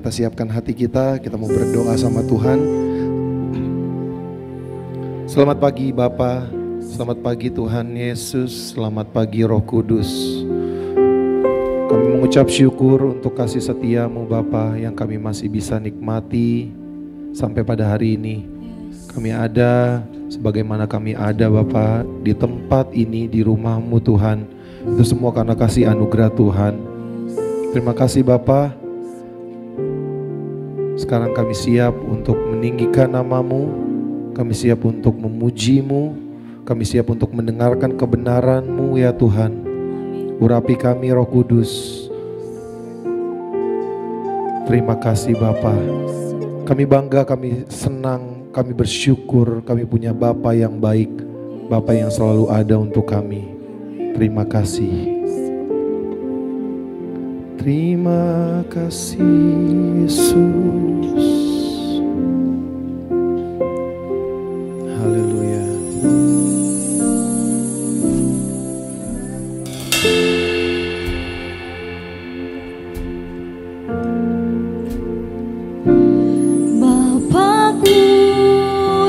kita siapkan hati kita mau berdoa sama Tuhan. Selamat pagi Bapa, selamat pagi Tuhan Yesus, selamat pagi Roh Kudus. Kami mengucap syukur untuk kasih setiamu Bapa yang kami masih bisa nikmati sampai pada hari ini. Kami ada sebagaimana kami ada Bapa di tempat ini, di rumah-Mu Tuhan. Itu semua karena kasih anugerah Tuhan. Terima kasih Bapa. Sekarang kami siap untuk meninggikan nama-Mu, kami siap untuk memuji-Mu, kami siap untuk mendengarkan kebenaran-Mu ya Tuhan. Urapi kami Roh Kudus. Terima kasih Bapa. Kami bangga, kami senang, kami bersyukur, kami punya Bapa yang baik, Bapa yang selalu ada untuk kami. Terima kasih. Terima kasih Yesus. Haleluya. Bapakku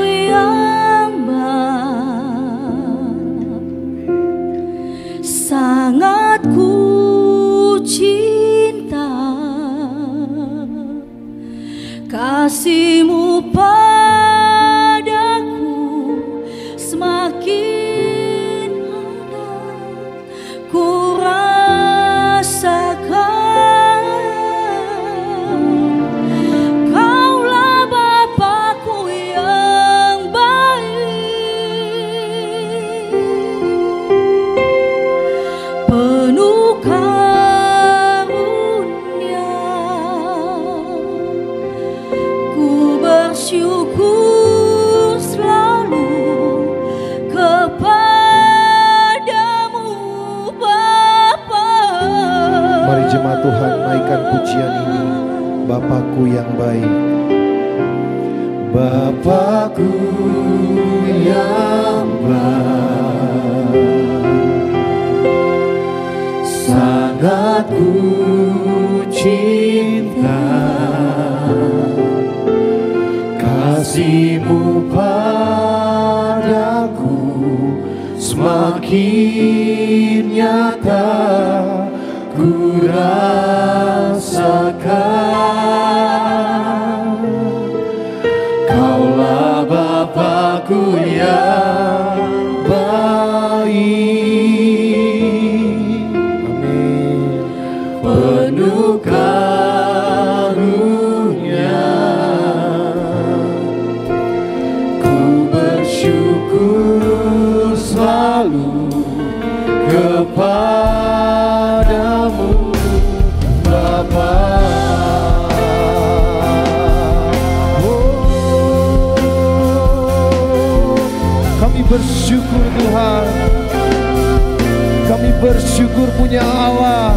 yang baik, sangat ku cinta, kasih-Mu padaku semakin hangat ku rasakan. Kaulah Bapakku yang baik, penuh bersyukur selalu kepadamu Bapa. Mari jemaat Tuhan naikkan pujian ini. Bapakku yang baik, Bapakku yang baik, sangat ku cinta, kasih-Mu padaku semakin nyata ku rasakan. Kaulah Bapakku yang baik, amin, penuh karunia. Bersyukur selalu kepadamu Bapa. Oh, kami bersyukur Tuhan. Kami bersyukur punya Allah.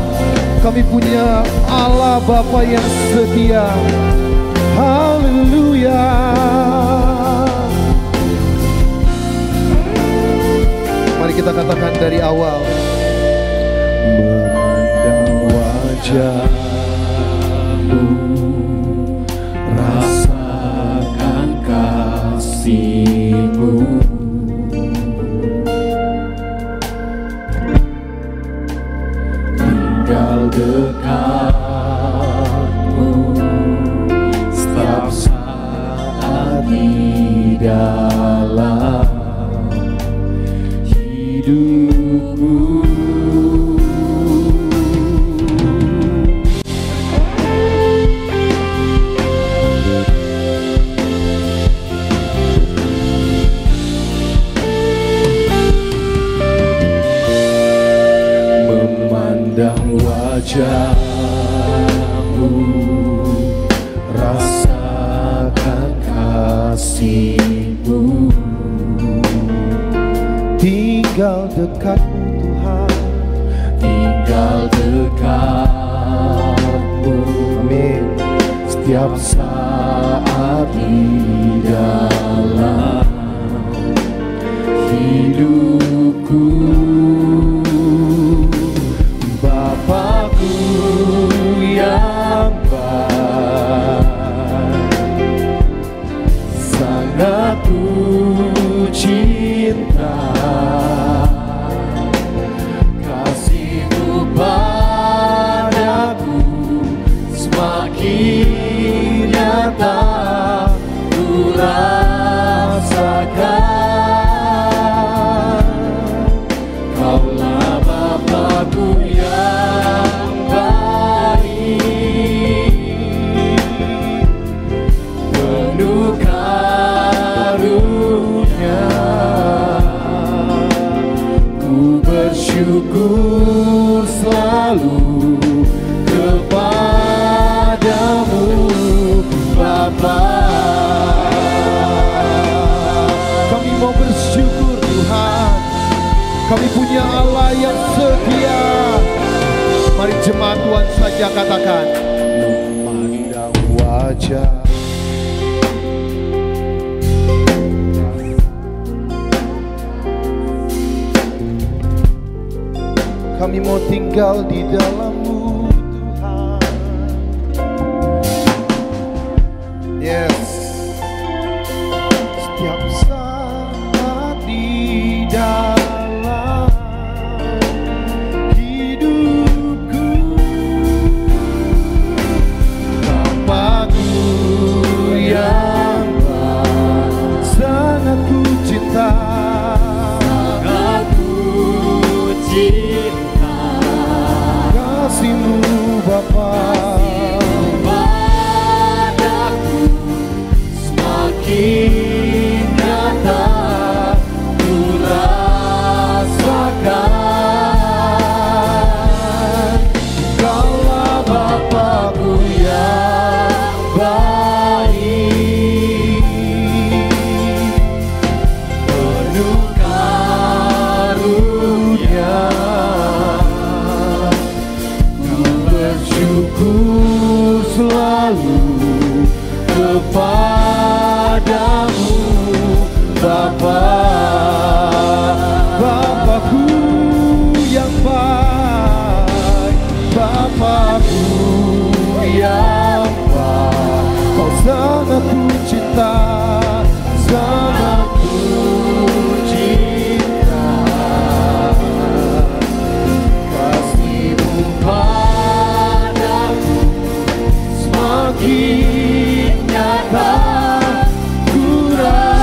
Kami punya Allah Bapa yang setia. Haleluya. Mari kita katakan dari awal. Memandang wajah-Mu, rasakan kasih-Mu, tinggal dekat-Mu setiap saat di dalam hidupku. Memandang wajah-Mu, rasakan kasih-Mu, tinggal dekat-Mu Tuhan, tinggal dekat-Mu, amin, setiap saat di dalam hidupku. Bapakku yang baik, semakin nyata ku rasakan. Kaulah Bapa-Ku yang baik, penuh karunia. Ku bersyukur selalu kepadamu Bapa. Kami mau bersyukur Tuhan, kami punya Allah yang setia. Mari jemaat Tuhan saja katakan, memandang wajah kami mau tinggal di dalam-Mu Tuhan. Yes. Setiap saat di dalam hidupku, Bapa-Ku yang baik, sangat ku cinta. Kasih-Mu Bapa, padaku semakin nyata ku rasakan. Kaulah Bapa-Ku yang baik, penuh karunia. Bersyukur selalu kepadamu Bapa. Bapa-Ku yang baik, Bapa-Ku yang baik, Kau sangat ku cinta, sangat ku cinta. Kasih-Mu semakin nyata ku rasakan.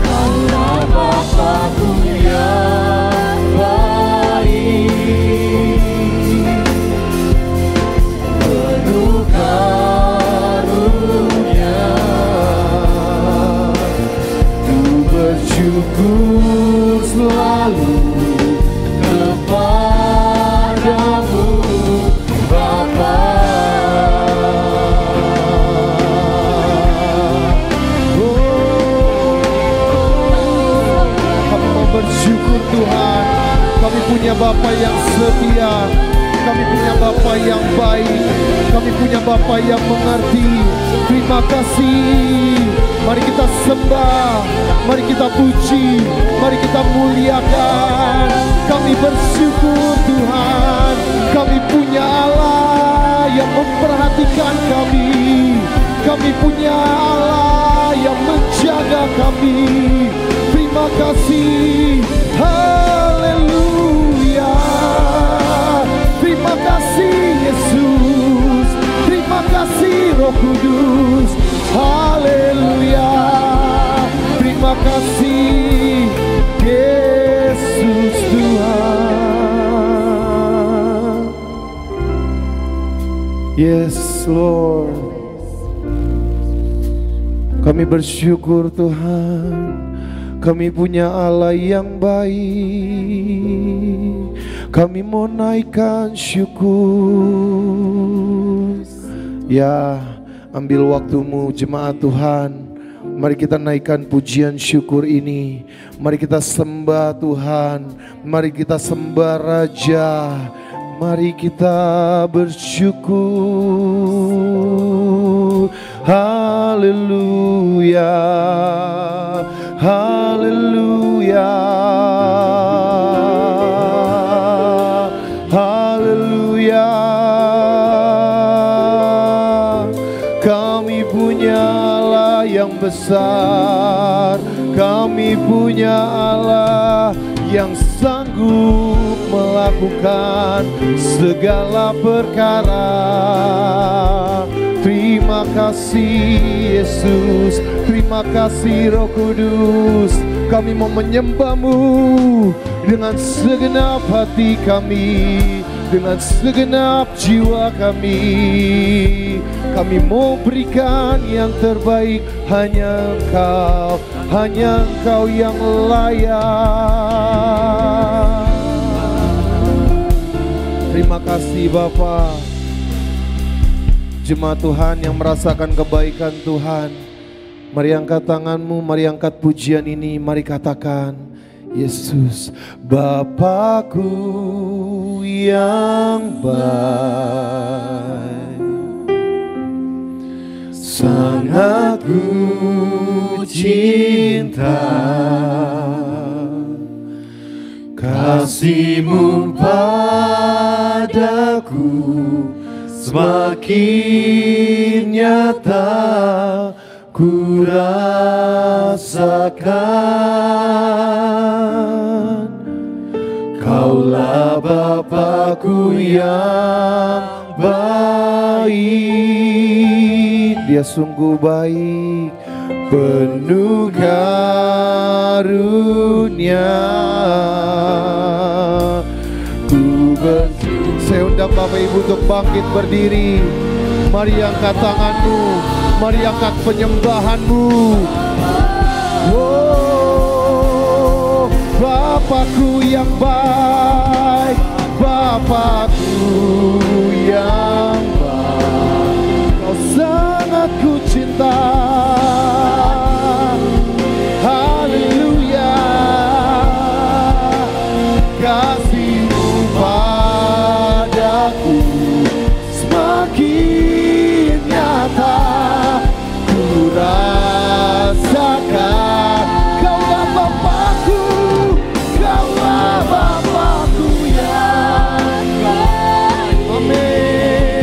Kaulah Bapa-Ku yang baik, penuh karunia. Ku bersyukur selalu kepadamu Bapa. Kami mau bersyukur Tuhan, kami punya Bapa yang setia, kami punya Bapa yang baik, kami punya Bapa yang mengerti. Terima kasih. Mari kita sembah, mari kita puji, mari kita muliakan. Kami bersyukur Tuhan, kami punya Allah yang memperhatikan kami. Kami punya Allah yang menjaga kami. Terima kasih. Haleluya. Terima kasih Yesus. Terima kasih Roh Kudus. Haleluya. Terima kasih Yesus Tuhan. Yes Lord. Kami bersyukur Tuhan, kami punya Allah yang baik. Kami mau naikkan syukur. Ya, ambil waktumu jemaat Tuhan. Mari kita naikkan pujian syukur ini. Mari kita sembah Tuhan. Mari kita sembah Raja. Mari kita bersyukur. Haleluya. Haleluya. Haleluya. Kami punya Allah yang besar. Kami punya Allah yang sanggup melakukan segala perkara. Terima kasih Yesus, terima kasih Roh Kudus. Kami mau menyembah-Mu dengan segenap hati kami, dengan segenap jiwa kami. Kami mau berikan yang terbaik, hanya Engkau yang layak. Terima kasih Bapa. Jemaat Tuhan yang merasakan kebaikan Tuhan, mari angkat tanganmu, mari angkat pujian ini, mari katakan, Yesus, Bapakku yang baik, sangat ku cinta, kasih-Mu padaku semakin nyata ku rasakan. Kaulah Bapakku yang baik, Dia sungguh baik, penuh karunia. Saya undang Bapak Ibu untuk bangkit berdiri. Mari angkat tanganmu, mari angkat penyembahanmu. Oh, Bapakku yang baik, Bapakku yang baik, Kau sangat ku cinta. Haleluya, kasih-Mu padaku semakin nyata ku rasakan. Kaulah Bapakku, Kaulah Bapakku yang baik. Amin.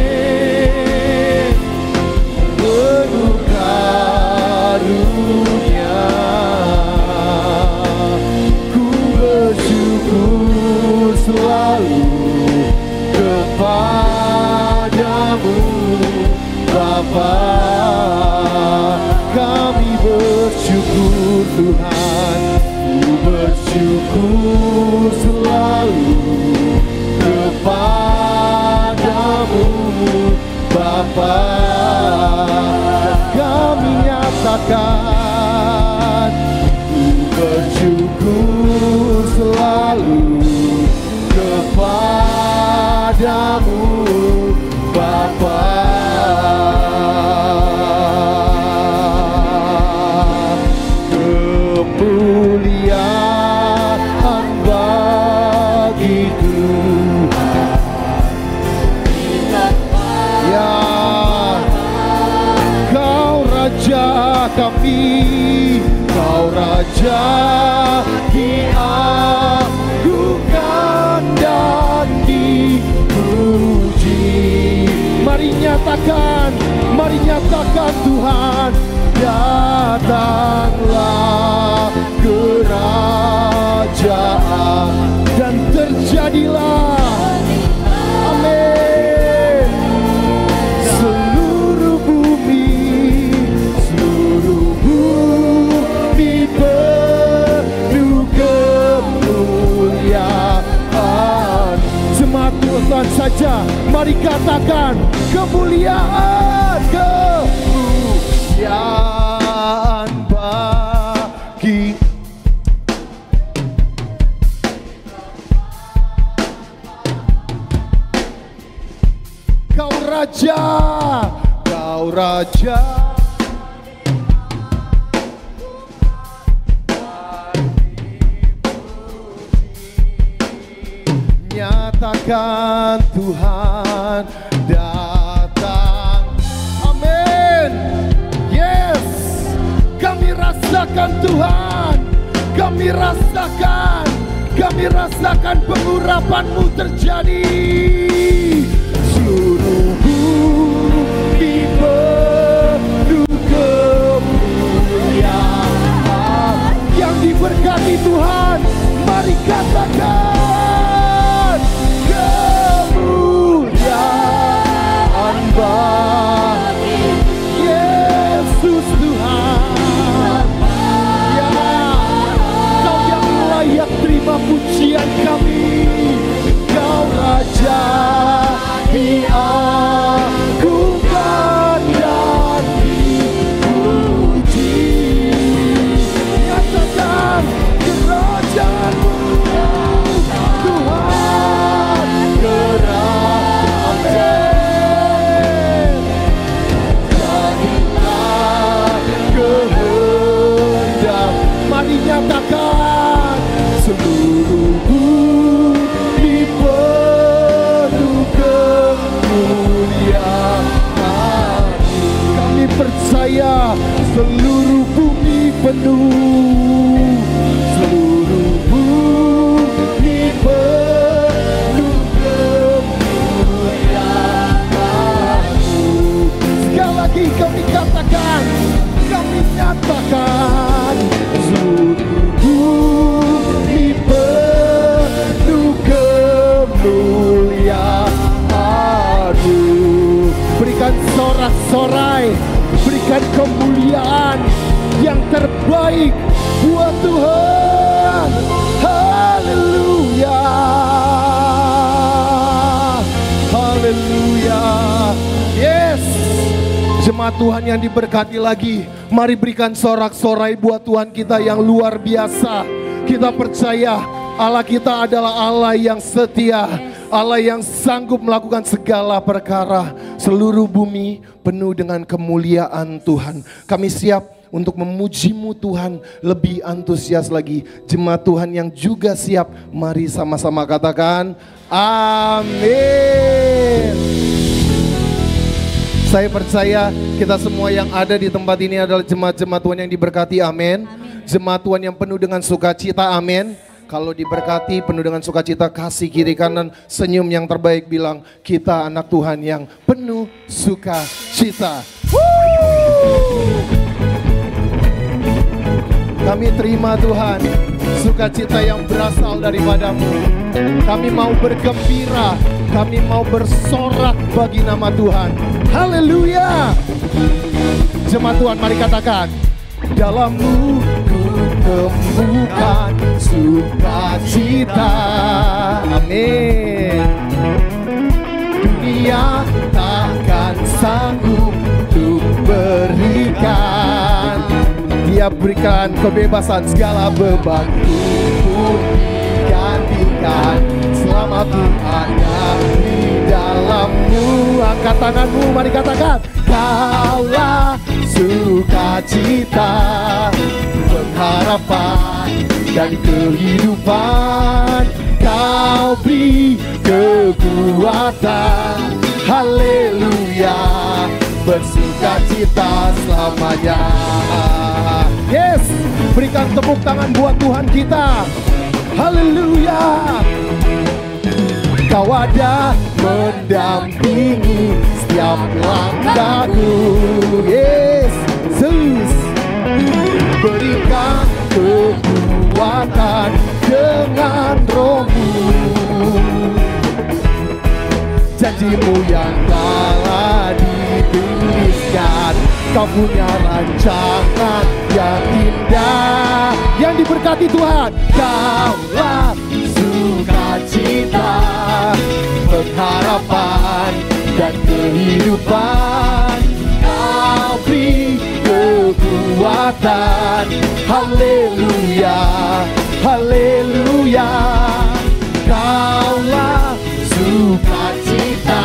Penuh karunia, ku bersyukur selalu kepadamu Bapa. Kami bersyukur Tuhan, ku bersyukur selalu kepadamu Bapa. Kami nyatakan, ku bersyukur selalu kepadamu Bapa. Kemuliaan bagi Tuhan, ya Kau Raja kami, Kau Raja diagungkan dan dipuji. Mari nyatakan Tuhan, datanglah kerajaan dan terjadilah, amin. Seluruh bumi penuh kemuliaan. Jemaat Tuhan saja, mari katakan kemuliaan bagi Kau Raja, Kau Raja. Nyatakan Tuhan datang, amin. Yes, kami rasakan Tuhan, kami rasakan pengurapan-Mu terjadi. Seluruh bumi penuh kemuliaan yang diberkati Tuhan. Mari katakan seluruh bumi penuh, seluruh bumi penuh kemuliaan-Mu. Sekali lagi kami katakan, kami nyatakan, seluruh bumi penuh kemuliaan-Mu. Berikan sorak-sorai, berikan kemuliaan yang terbaik buat Tuhan. Haleluya, haleluya. Yes, jemaat Tuhan yang diberkati lagi, mari berikan sorak-sorai buat Tuhan kita yang luar biasa. Kita percaya Allah kita adalah Allah yang setia, Allah yang sanggup melakukan segala perkara. Seluruh bumi penuh dengan kemuliaan Tuhan. Kami siap untuk memuji-Mu Tuhan, lebih antusias lagi. Jemaat Tuhan yang juga siap, mari sama-sama katakan amin. Saya percaya kita semua yang ada di tempat ini adalah jemaat-jemaat Tuhan yang diberkati, amin. Jemaat Tuhan yang penuh dengan sukacita, amin. Kalau diberkati penuh dengan sukacita, kasih kiri kanan senyum yang terbaik, bilang kita anak Tuhan yang penuh sukacita. Kami terima Tuhan sukacita yang berasal daripada-Mu. Kami mau bergembira, kami mau bersorak bagi nama Tuhan. Haleluya. Jemaat Tuhan mari katakan, dalam-Mu ku temukan sukacita. Amin. Dunia takkan sanggup untuk berikan. Dia berikan kebebasan, segala beban pun digantikan. Selama Tuhan di dalam-Mu. Angkat tanganmu, mari katakan, Kaulah sukacita, pengharapan dan kehidupan. Kau beri kekuatan, haleluya, bersukacita selamanya. Yes, berikan tepuk tangan buat Tuhan kita. Haleluya. Kau ada mendampingi setiap langkahku. Yes, Yesus. Berikan kekuatan dengan Roh-Mu. Janji-Mu yang telah dituliskan, Kau punya rancangan yang indah, yang diberkati Tuhan. Kaulah sukacita, pengharapan dan kehidupan. Kau beri kekuatan, haleluya, haleluya. Kaulah sukacita,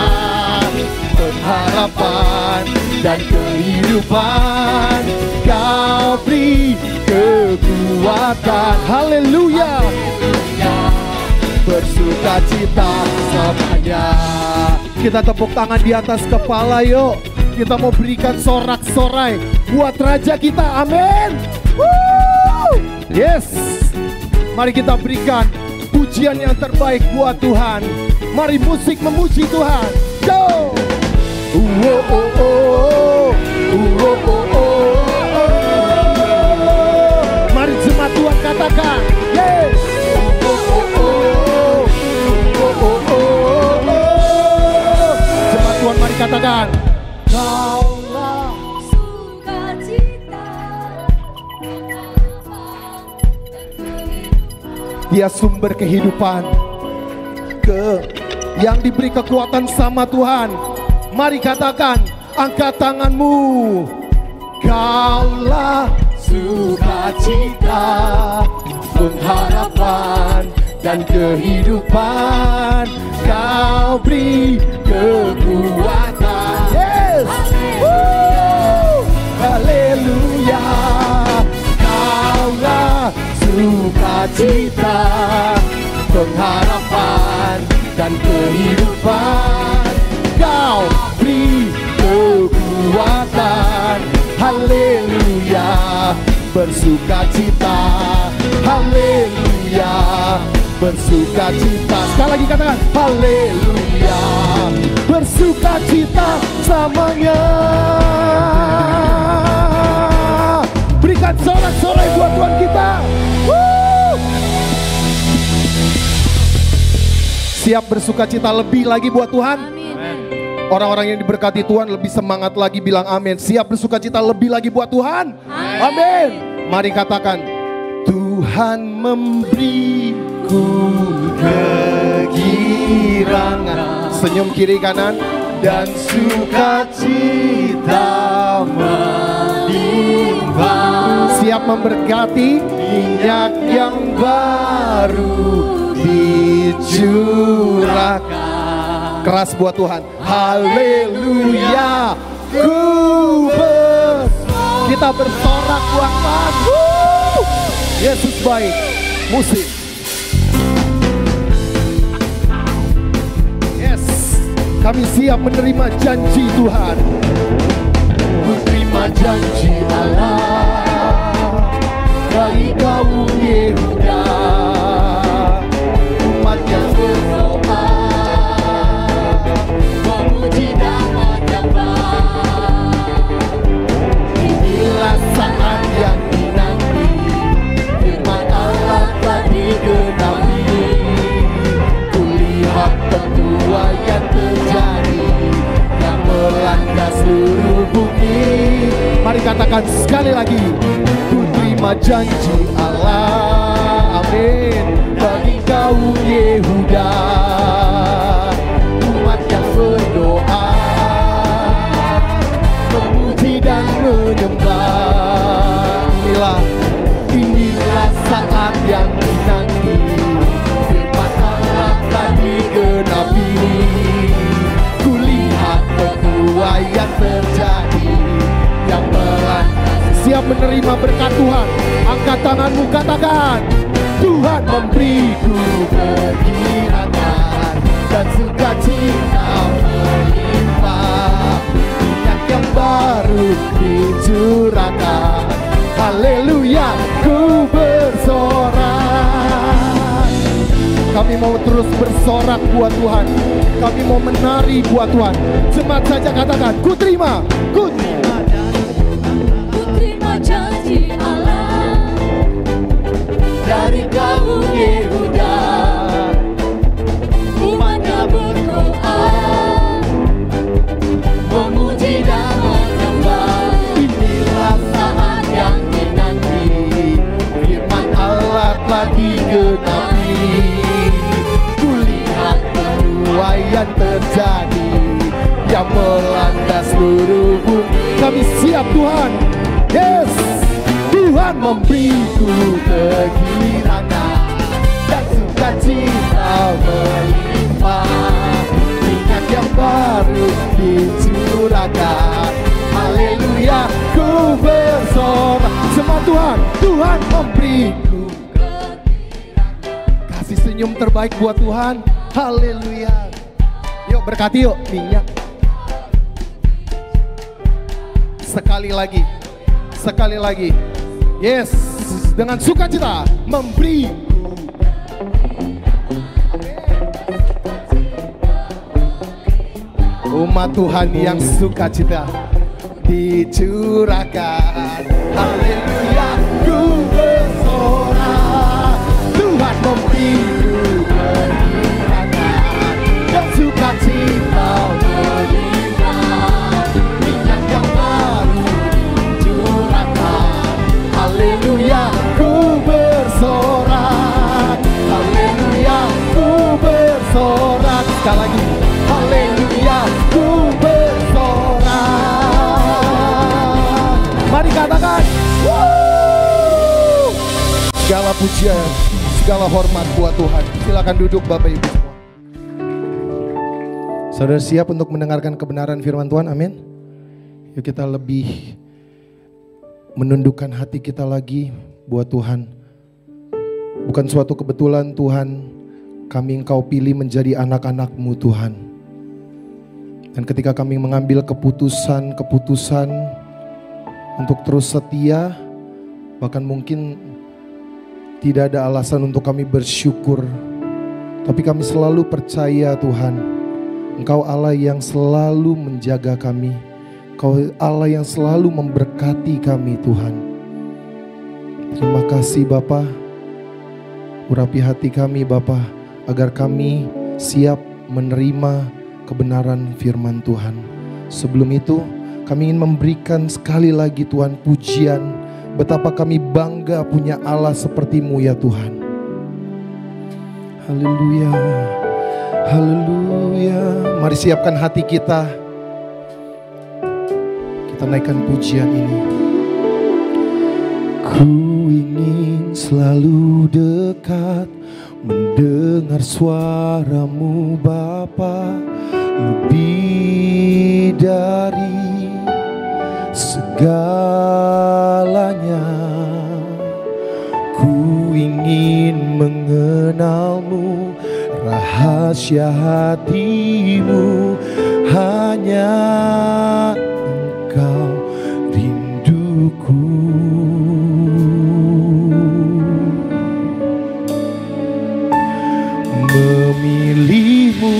pengharapan dan kehidupan. Kau beri kekuatan, haleluya, bersukacita selamanya. Kita tepuk tangan di atas kepala yuk. Kita mau berikan sorak-sorai buat Raja kita, amin. Yes, mari kita berikan pujian yang terbaik buat Tuhan. Mari musik memuji Tuhan. Go. Mari jemaat Tuhan katakan, yes. Jemaat Tuhan mari katakan, Kaulah sukacita. Dia sumber kehidupan, yang diberi kekuatan sama Tuhan. Mari katakan, angkat tanganmu. Kaulah sukacita, pengharapan dan kehidupan. Kau beri kekuatan. Yes. Haleluya. Kaulah sukacita, pengharapan dan kehidupan. Kau beri kekuatan, haleluya. bersukacita. Haleluya, bersukacita. Sekali lagi katakan haleluya, bersukacita samanya. Berikan sorak-sorai buat Tuhan kita. Siap bersukacita lebih lagi buat Tuhan. Orang-orang yang diberkati Tuhan lebih semangat lagi bilang amin. Siap bersukacita lebih lagi buat Tuhan. Amin. Mari katakan, Tuhan memberiku kegirangan. Senyum kiri kanan. Dan sukacita melimpah. Siap memberkati minyak yang baru dicurahkan. Keras buat Tuhan. Haleluya. Kita bersorak buat Tuhan. Yesus baik. Musik. Yes. Kami siap menerima janji Tuhan. Menerima janji Allah dari kaum Yehuda. Umat yang berdoa memuji dan menyembah. Inilah saat yang dinanti, firman Allah telah digenapi. Kulihat penuai yang terjadi, yang melanda seluruh bumi. Mari katakan sekali lagi, ku terima janji Allah, amin, bagi kaum Yehuda. Umat yang berdoa memuji dan menyembah. Inilah saat yang dinanti, firman Allah telah digenapi. Kulihat penuai yang terjadi, yang melanda. Siap menerima berkat Tuhan? Angkat tanganmu, katakan, Tuhan memberiku kegirangan dan sukacita melimpah. Minyak yang baru dicurahkan. Haleluya, ku bersorak. Kami mau terus bersorak buat Tuhan. Kami mau menari buat Tuhan. Cepat saja katakan, ku terima, ku terima. Ku terima janji Allah dari kaum Yehuda. Umatnya berdoa memuji dan menyembah. Inilah saat yang dinanti, firman Allah telah digenapi. Kulihat penuai yang terjadi, yang melanda seluruh bumi. Kami siap Tuhan. Yes, Tuhan memberiku kegirangan dan sukacita melimpah. Minyak yang baru dicurahkan. Haleluya, ku bersorak. Semua Tuhan, Tuhan memberiku kasih senyum terbaik buat Tuhan. Haleluya. Yuk berkati yuk, minyak. Sekali lagi, sekali lagi. Yes, dengan sukacita memberiku. Umat Tuhan yang sukacita dicurahkan. Haleluya, ku bersorak. Tuhan memberiku kegirangan dan sukacita melimpah. Minyak yang baru dicurahkan. Haleluya, ku bersorak. Haleluya, ku bersorak. Sekali lagi, haleluya, ku bersorak. Mari katakan, wuh! Segala pujian, segala hormat buat Tuhan. Silakan duduk Bapak Ibu semua. Saudara siap untuk mendengarkan kebenaran firman Tuhan? Amin. Yuk kita lebih menundukkan hati kita lagi buat Tuhan. Bukan suatu kebetulan Tuhan, kami Engkau pilih menjadi anak-anak-Mu Tuhan. Dan ketika kami mengambil keputusan untuk terus setia, Bahkan mungkin tidak ada alasan untuk kami bersyukur, tapi kami selalu percaya Tuhan, Engkau Allah yang selalu menjaga kami, Engkau Allah yang selalu memberkati kami Tuhan. Terima kasih Bapa. Urapi hati kami Bapa, agar kami siap menerima kebenaran firman Tuhan. Sebelum itu kami ingin memberikan sekali lagi Tuhan pujian, betapa kami bangga punya Allah seperti-Mu ya Tuhan. Haleluya, haleluya. Mari siapkan hati kita, kita naikkan pujian ini. Ku ingin selalu dekat, mendengar suara-Mu Bapa, lebih dari segalanya. Ku ingin mengenal-Mu, rahasia hati-Mu, hanya Engkau rinduku. Memilih-Mu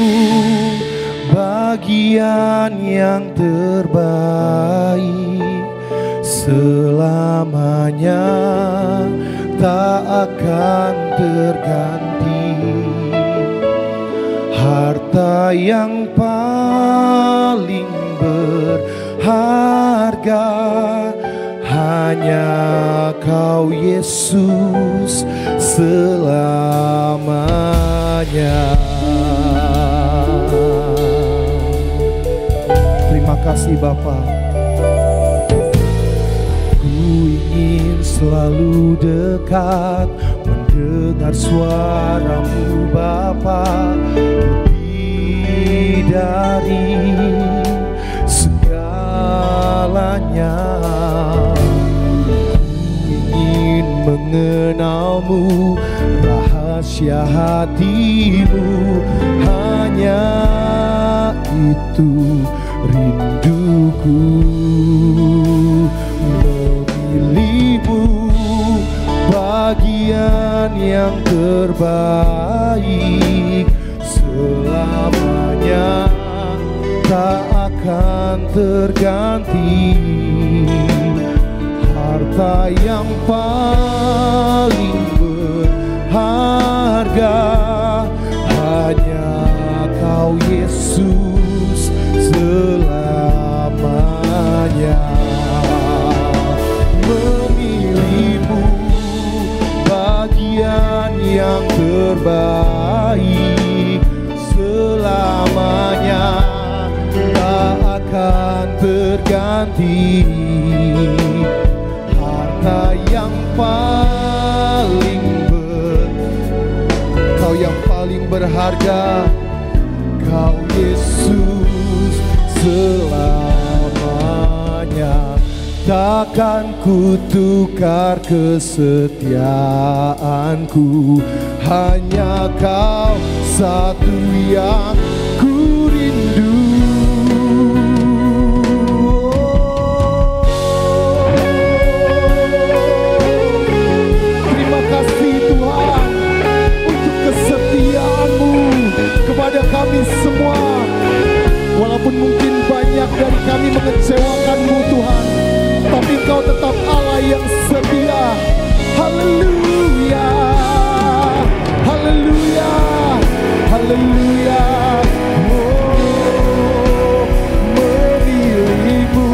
bagian yang terbaik, selamanya tak akan terganti. Harta yang paling berharga, hanya Kau Yesus selamanya. Terima kasih Bapa. Ku ingin selalu dekat, mendengar suara-Mu Bapa, lebih dari segalanya. Ku ingin mengenal-Mu, rahasia hati-Mu, hanya itu rinduku. Memilih-Mu bagian yang terbaik, selamanya tak akan terganti. Harta yang paling berharga, hanya Kau Yesus selamanya. Memilih-Mu bagian yang terbaik, selamanya tak akan terganti. Harta yang paling Kau yang paling berharga, Kau Yesus selamanya. Takkan ku tukar kesetiaanku, hanya Kau satu yang ku rindu. Terima kasih Tuhan untuk kesetiaan-Mu kepada kami semua. Walaupun mungkin banyak dari kami mengecewakan-Mu Tuhan, tapi Engkau tetap Allah yang setia. Haleluya, haleluya, haleluya. Oh, memilih-Mu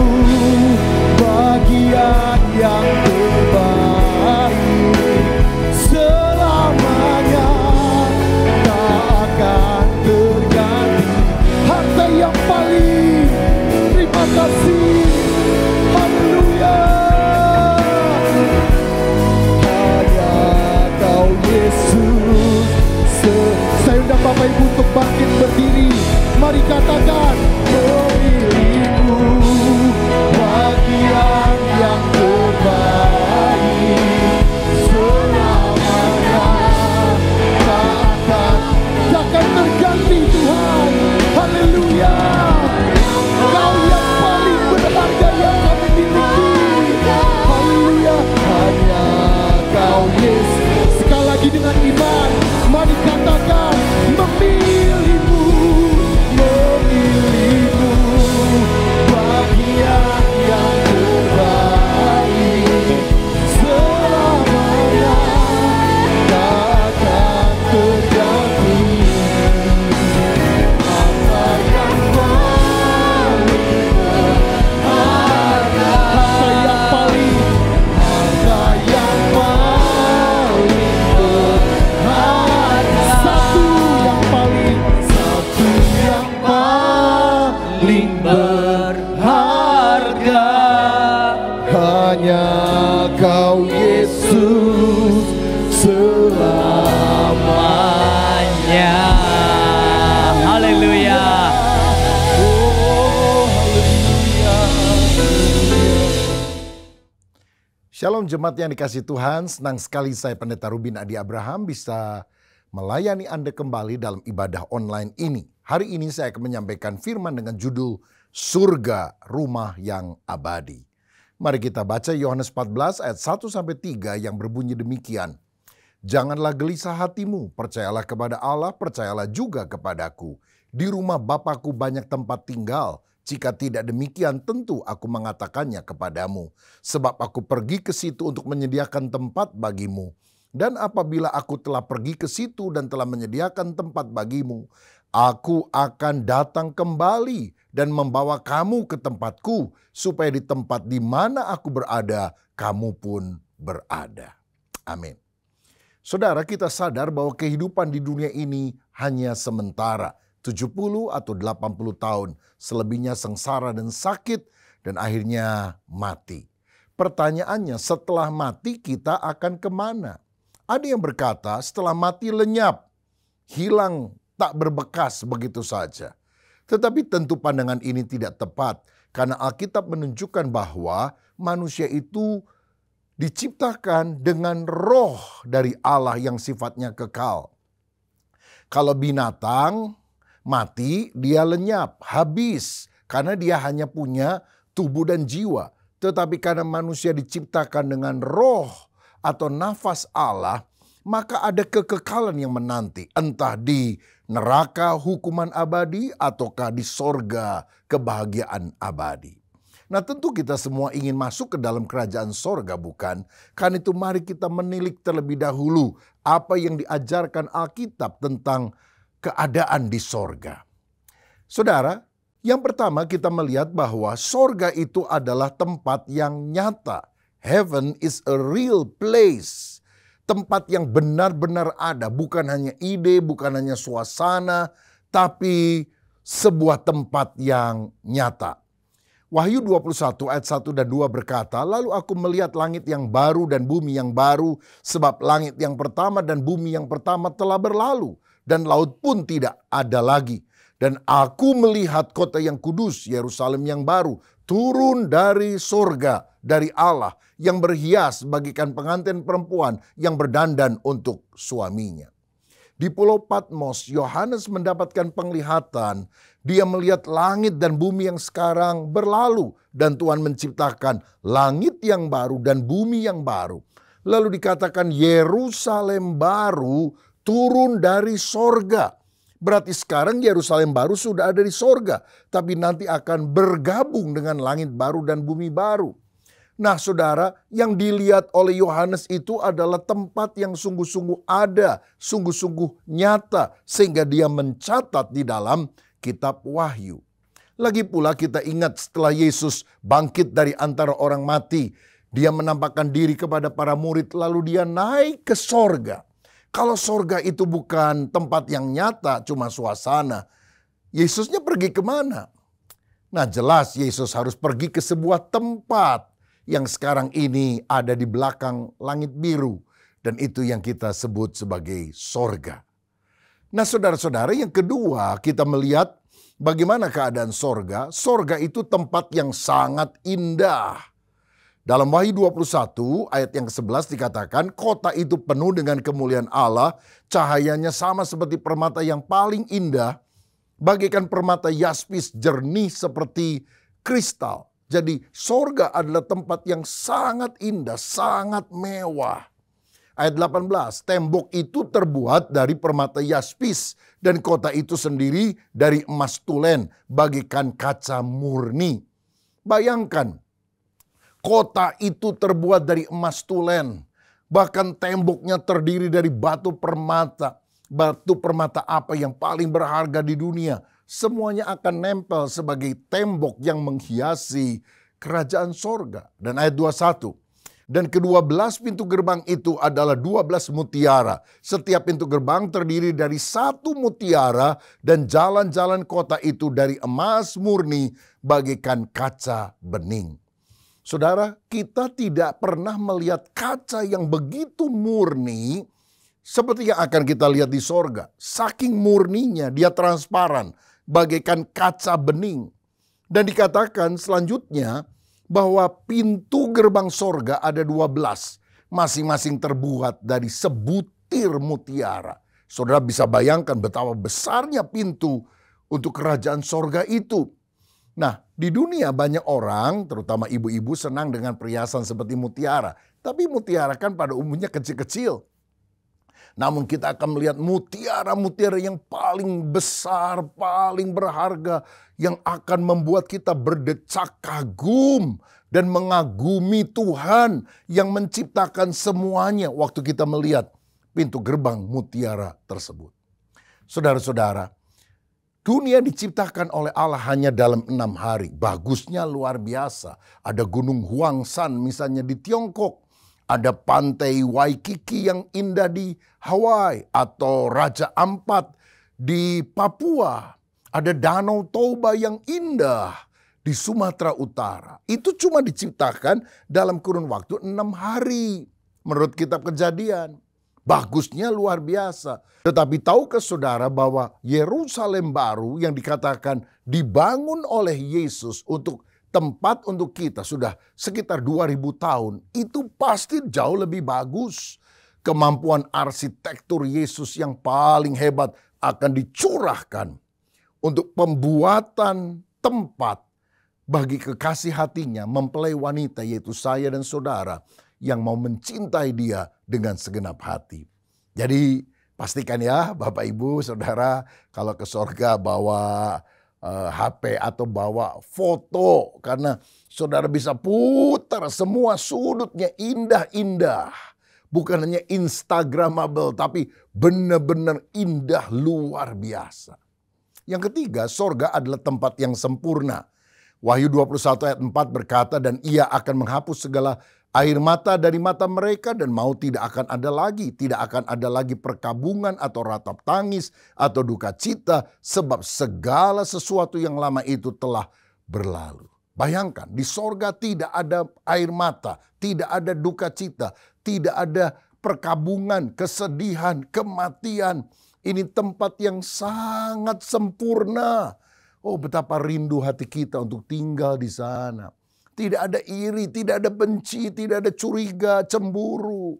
bagian yang terbaik, selamanya tak akan terganti. Harta yang paling, terima kasih. paling berharga. Hanya Kau Yesus selamanya. Haleluya. Shalom jemaat yang dikasihi Tuhan, senang sekali saya Pendeta Rubin Adi Abraham bisa melayani Anda kembali dalam ibadah online ini. Hari ini saya akan menyampaikan firman dengan judul Surga Rumah yang Abadi. Mari kita baca Yohanes 14 ayat 1-3 yang berbunyi demikian. Janganlah gelisah hatimu, percayalah kepada Allah, percayalah juga kepadaku. Di rumah Bapa-Ku banyak tempat tinggal. Jika tidak demikian tentu aku mengatakannya kepadamu. Sebab aku pergi ke situ untuk menyediakan tempat bagimu. Dan apabila aku telah pergi ke situ dan telah menyediakan tempat bagimu, aku akan datang kembali dan membawa kamu ke tempatku, supaya di tempat di mana aku berada, kamu pun berada. Amin. Saudara, kita sadar bahwa kehidupan di dunia ini hanya sementara. 70 atau 80 tahun, selebihnya sengsara dan sakit, dan akhirnya mati. Pertanyaannya, setelah mati kita akan kemana? Ada yang berkata setelah mati lenyap, hilang, tak berbekas begitu saja. Tetapi tentu pandangan ini tidak tepat, karena Alkitab menunjukkan bahwa manusia itu diciptakan dengan roh dari Allah yang sifatnya kekal. Kalau binatang mati, dia lenyap, habis. Karena dia hanya punya tubuh dan jiwa. Tetapi karena manusia diciptakan dengan roh atau nafas Allah, maka ada kekekalan yang menanti. Entah di neraka hukuman abadi, ataukah di sorga kebahagiaan abadi. Nah tentu kita semua ingin masuk ke dalam kerajaan sorga, bukan? Karena itu mari kita menilik terlebih dahulu apa yang diajarkan Alkitab tentang keadaan di sorga. Saudara, yang pertama kita melihat bahwa sorga itu adalah tempat yang nyata. Heaven is a real place. Tempat yang benar-benar ada. Bukan hanya ide, bukan hanya suasana, tapi sebuah tempat yang nyata. Wahyu 21 ayat 1 dan 2 berkata, lalu aku melihat langit yang baru dan bumi yang baru, sebab langit yang pertama dan bumi yang pertama telah berlalu, dan laut pun tidak ada lagi. Dan aku melihat kota yang kudus, Yerusalem yang baru, turun dari sorga, dari Allah, yang berhias bagikan pengantin perempuan yang berdandan untuk suaminya. Di Pulau Patmos, Yohanes mendapatkan penglihatan. Dia melihat langit dan bumi yang sekarang berlalu. Dan Tuhan menciptakan langit yang baru dan bumi yang baru. Lalu dikatakan Yerusalem baru turun dari sorga. Berarti sekarang Yerusalem baru sudah ada di sorga. Tapi nanti akan bergabung dengan langit baru dan bumi baru. Nah saudara, yang dilihat oleh Yohanes itu adalah tempat yang sungguh-sungguh ada, sungguh-sungguh nyata, sehingga dia mencatat di dalam kitab Wahyu. Lagi pula kita ingat setelah Yesus bangkit dari antara orang mati, dia menampakkan diri kepada para murid lalu dia naik ke sorga. Kalau sorga itu bukan tempat yang nyata, cuma suasana, Yesusnya pergi kemana? Nah jelas Yesus harus pergi ke sebuah tempat yang sekarang ini ada di belakang langit biru. Dan itu yang kita sebut sebagai sorga. Nah saudara-saudara, yang kedua kita melihat bagaimana keadaan sorga. Sorga itu tempat yang sangat indah. Dalam Wahyu 21 ayat yang ke-11 dikatakan, kota itu penuh dengan kemuliaan Allah, cahayanya sama seperti permata yang paling indah, bagaikan permata yaspis jernih seperti kristal. Jadi sorga adalah tempat yang sangat indah, sangat mewah. Ayat 18, tembok itu terbuat dari permata yaspis dan kota itu sendiri dari emas tulen, bagaikan kaca murni. Bayangkan, kota itu terbuat dari emas tulen, bahkan temboknya terdiri dari batu permata. Batu permata apa yang paling berharga di dunia? Semuanya akan nempel sebagai tembok yang menghiasi kerajaan sorga. Dan ayat 21, Dan ke-12 pintu gerbang itu adalah 12 mutiara. Setiap pintu gerbang terdiri dari 1 mutiara dan jalan-jalan kota itu dari emas murni bagaikan kaca bening. Saudara, kita tidak pernah melihat kaca yang begitu murni seperti yang akan kita lihat di sorga. Saking murninya dia transparan bagaikan kaca bening. Dan dikatakan selanjutnya bahwa pintu gerbang sorga ada 12. Masing-masing terbuat dari sebutir mutiara. Saudara bisa bayangkan betapa besarnya pintu untuk kerajaan sorga itu. Nah, di dunia banyak orang, terutama ibu-ibu, senang dengan perhiasan seperti mutiara. Tapi mutiara kan pada umumnya kecil-kecil. Namun kita akan melihat mutiara-mutiara yang paling besar, paling berharga, yang akan membuat kita berdecak kagum dan mengagumi Tuhan yang menciptakan semuanya waktu kita melihat pintu gerbang mutiara tersebut. Saudara-saudara, dunia diciptakan oleh Allah hanya dalam 6 hari. Bagusnya luar biasa. Ada Gunung Huangshan misalnya di Tiongkok. Ada pantai Waikiki yang indah di Hawaii. Atau Raja Ampat di Papua. Ada Danau Toba yang indah di Sumatera Utara. Itu cuma diciptakan dalam kurun waktu 6 hari. Menurut kitab Kejadian. Bagusnya luar biasa. Tetapi tahukah saudara bahwa Yerusalem baru yang dikatakan dibangun oleh Yesus untuk tempat untuk kita sudah sekitar 2000 tahun. Itu pasti jauh lebih bagus. Kemampuan arsitektur Yesus yang paling hebat akan dicurahkan untuk pembuatan tempat bagi kekasih hatinya mempelai wanita yaitu saya dan saudara yang mau mencintai dia dengan segenap hati. Jadi pastikan ya Bapak Ibu Saudara kalau ke sorga bawa HP atau bawa foto. Karena saudara bisa putar semua sudutnya indah-indah. Bukan hanya Instagramable tapi benar-benar indah luar biasa. Yang ketiga, sorga adalah tempat yang sempurna. Wahyu 21 ayat 4 berkata, dan ia akan menghapus segala air mata dari mata mereka dan maut tidak akan ada lagi. Tidak akan ada lagi perkabungan atau ratap tangis atau duka cita. Sebab segala sesuatu yang lama itu telah berlalu. Bayangkan di sorga tidak ada air mata. Tidak ada duka cita. Tidak ada perkabungan, kesedihan, kematian. Ini tempat yang sangat sempurna. Oh, betapa rindu hati kita untuk tinggal di sana. Tidak ada iri, tidak ada benci, tidak ada curiga, cemburu.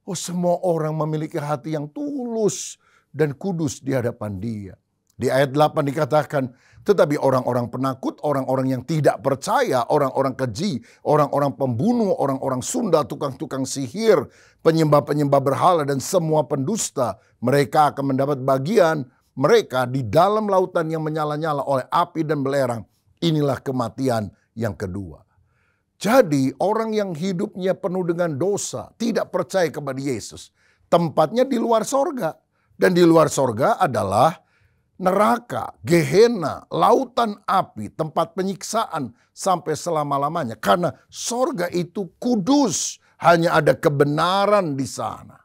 Oh, semua orang memiliki hati yang tulus dan kudus di hadapan Dia. Di ayat 8 dikatakan, tetapi orang-orang penakut, orang-orang yang tidak percaya, orang-orang keji, orang-orang pembunuh, orang-orang sundal, tukang-tukang sihir, penyembah-penyembah berhala dan semua pendusta, mereka akan mendapat bagian mereka di dalam lautan yang menyala-nyala oleh api dan belerang. Inilah kematian yang kedua. Jadi orang yang hidupnya penuh dengan dosa, tidak percaya kepada Yesus, tempatnya di luar sorga. Dan di luar sorga adalah neraka, Gehenna, lautan api, tempat penyiksaan sampai selama-lamanya. Karena sorga itu kudus, hanya ada kebenaran di sana.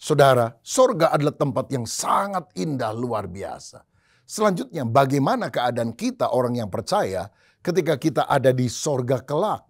Saudara, sorga adalah tempat yang sangat indah luar biasa. Selanjutnya, bagaimana keadaan kita orang yang percaya ketika kita ada di sorga kelak?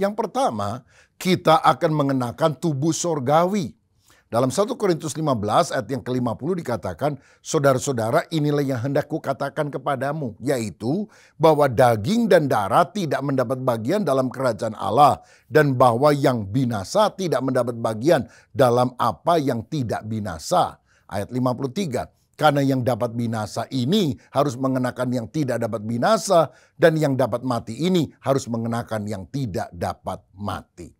Yang pertama, kita akan mengenakan tubuh sorgawi. Dalam 1 Korintus 15 ayat yang ke-50 dikatakan, saudara-saudara inilah yang hendak kukatakan kepadamu, yaitu bahwa daging dan darah tidak mendapat bagian dalam kerajaan Allah, dan bahwa yang binasa tidak mendapat bagian dalam apa yang tidak binasa. Ayat 53, karena yang dapat binasa ini harus mengenakan yang tidak dapat binasa, dan yang dapat mati ini harus mengenakan yang tidak dapat mati.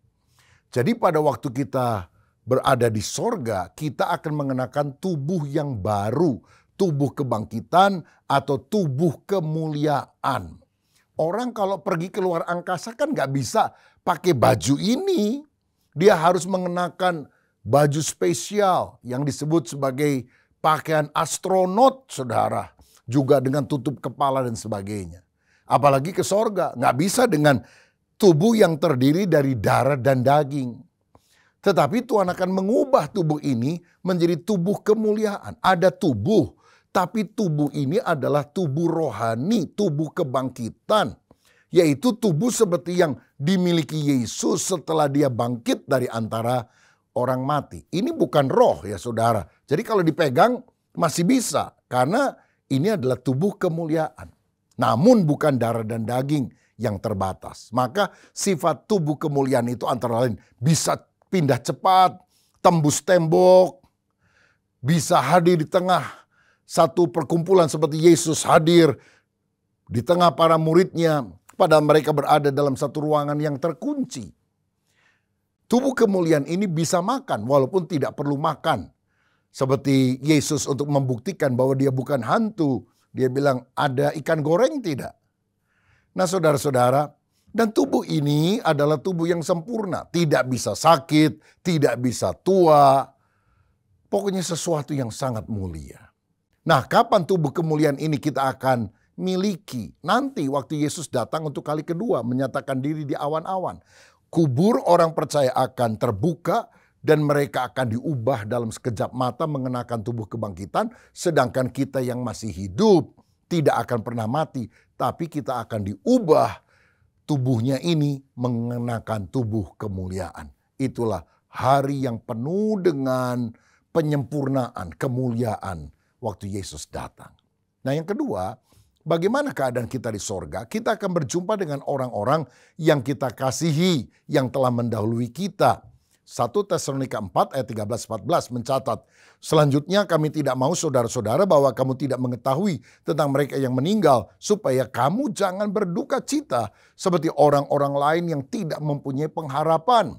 Jadi pada waktu kita berada di sorga, kita akan mengenakan tubuh yang baru, tubuh kebangkitan atau tubuh kemuliaan. Orang kalau pergi ke luar angkasa kan gak bisa pakai baju ini. Dia harus mengenakan baju spesial yang disebut sebagai pakaian astronot, saudara. Juga dengan tutup kepala dan sebagainya. Apalagi ke sorga, gak bisa dengan tubuh yang terdiri dari darah dan daging. Tetapi Tuhan akan mengubah tubuh ini menjadi tubuh kemuliaan. Ada tubuh, tapi tubuh ini adalah tubuh rohani, tubuh kebangkitan. Yaitu tubuh seperti yang dimiliki Yesus setelah dia bangkit dari antara orang mati. Ini bukan roh ya saudara. Jadi kalau dipegang masih bisa. Karena ini adalah tubuh kemuliaan. Namun bukan darah dan daging yang terbatas. Maka sifat tubuh kemuliaan itu antara lain bisa pindah cepat, tembus tembok, bisa hadir di tengah satu perkumpulan seperti Yesus hadir di tengah para muridnya, padahal mereka berada dalam satu ruangan yang terkunci. Tubuh kemuliaan ini bisa makan walaupun tidak perlu makan. Seperti Yesus untuk membuktikan bahwa dia bukan hantu. Dia bilang, ada ikan goreng tidak? Nah saudara-saudara, dan tubuh ini adalah tubuh yang sempurna. Tidak bisa sakit, tidak bisa tua. Pokoknya sesuatu yang sangat mulia. Nah, kapan tubuh kemuliaan ini kita akan miliki? Nanti waktu Yesus datang untuk kali kedua menyatakan diri di awan-awan. Kubur orang percaya akan terbuka dan mereka akan diubah dalam sekejap mata mengenakan tubuh kebangkitan. Sedangkan kita yang masih hidup tidak akan pernah mati. Tapi kita akan diubah tubuhnya ini mengenakan tubuh kemuliaan. Itulah hari yang penuh dengan penyempurnaan, kemuliaan waktu Yesus datang. Nah yang kedua, bagaimana keadaan kita di sorga? Kita akan berjumpa dengan orang-orang yang kita kasihi, yang telah mendahului kita. 1 Tesalonika 4 ayat 13-14 mencatat, selanjutnya kami tidak mau saudara-saudara bahwa kamu tidak mengetahui tentang mereka yang meninggal, supaya kamu jangan berduka cita seperti orang-orang lain yang tidak mempunyai pengharapan.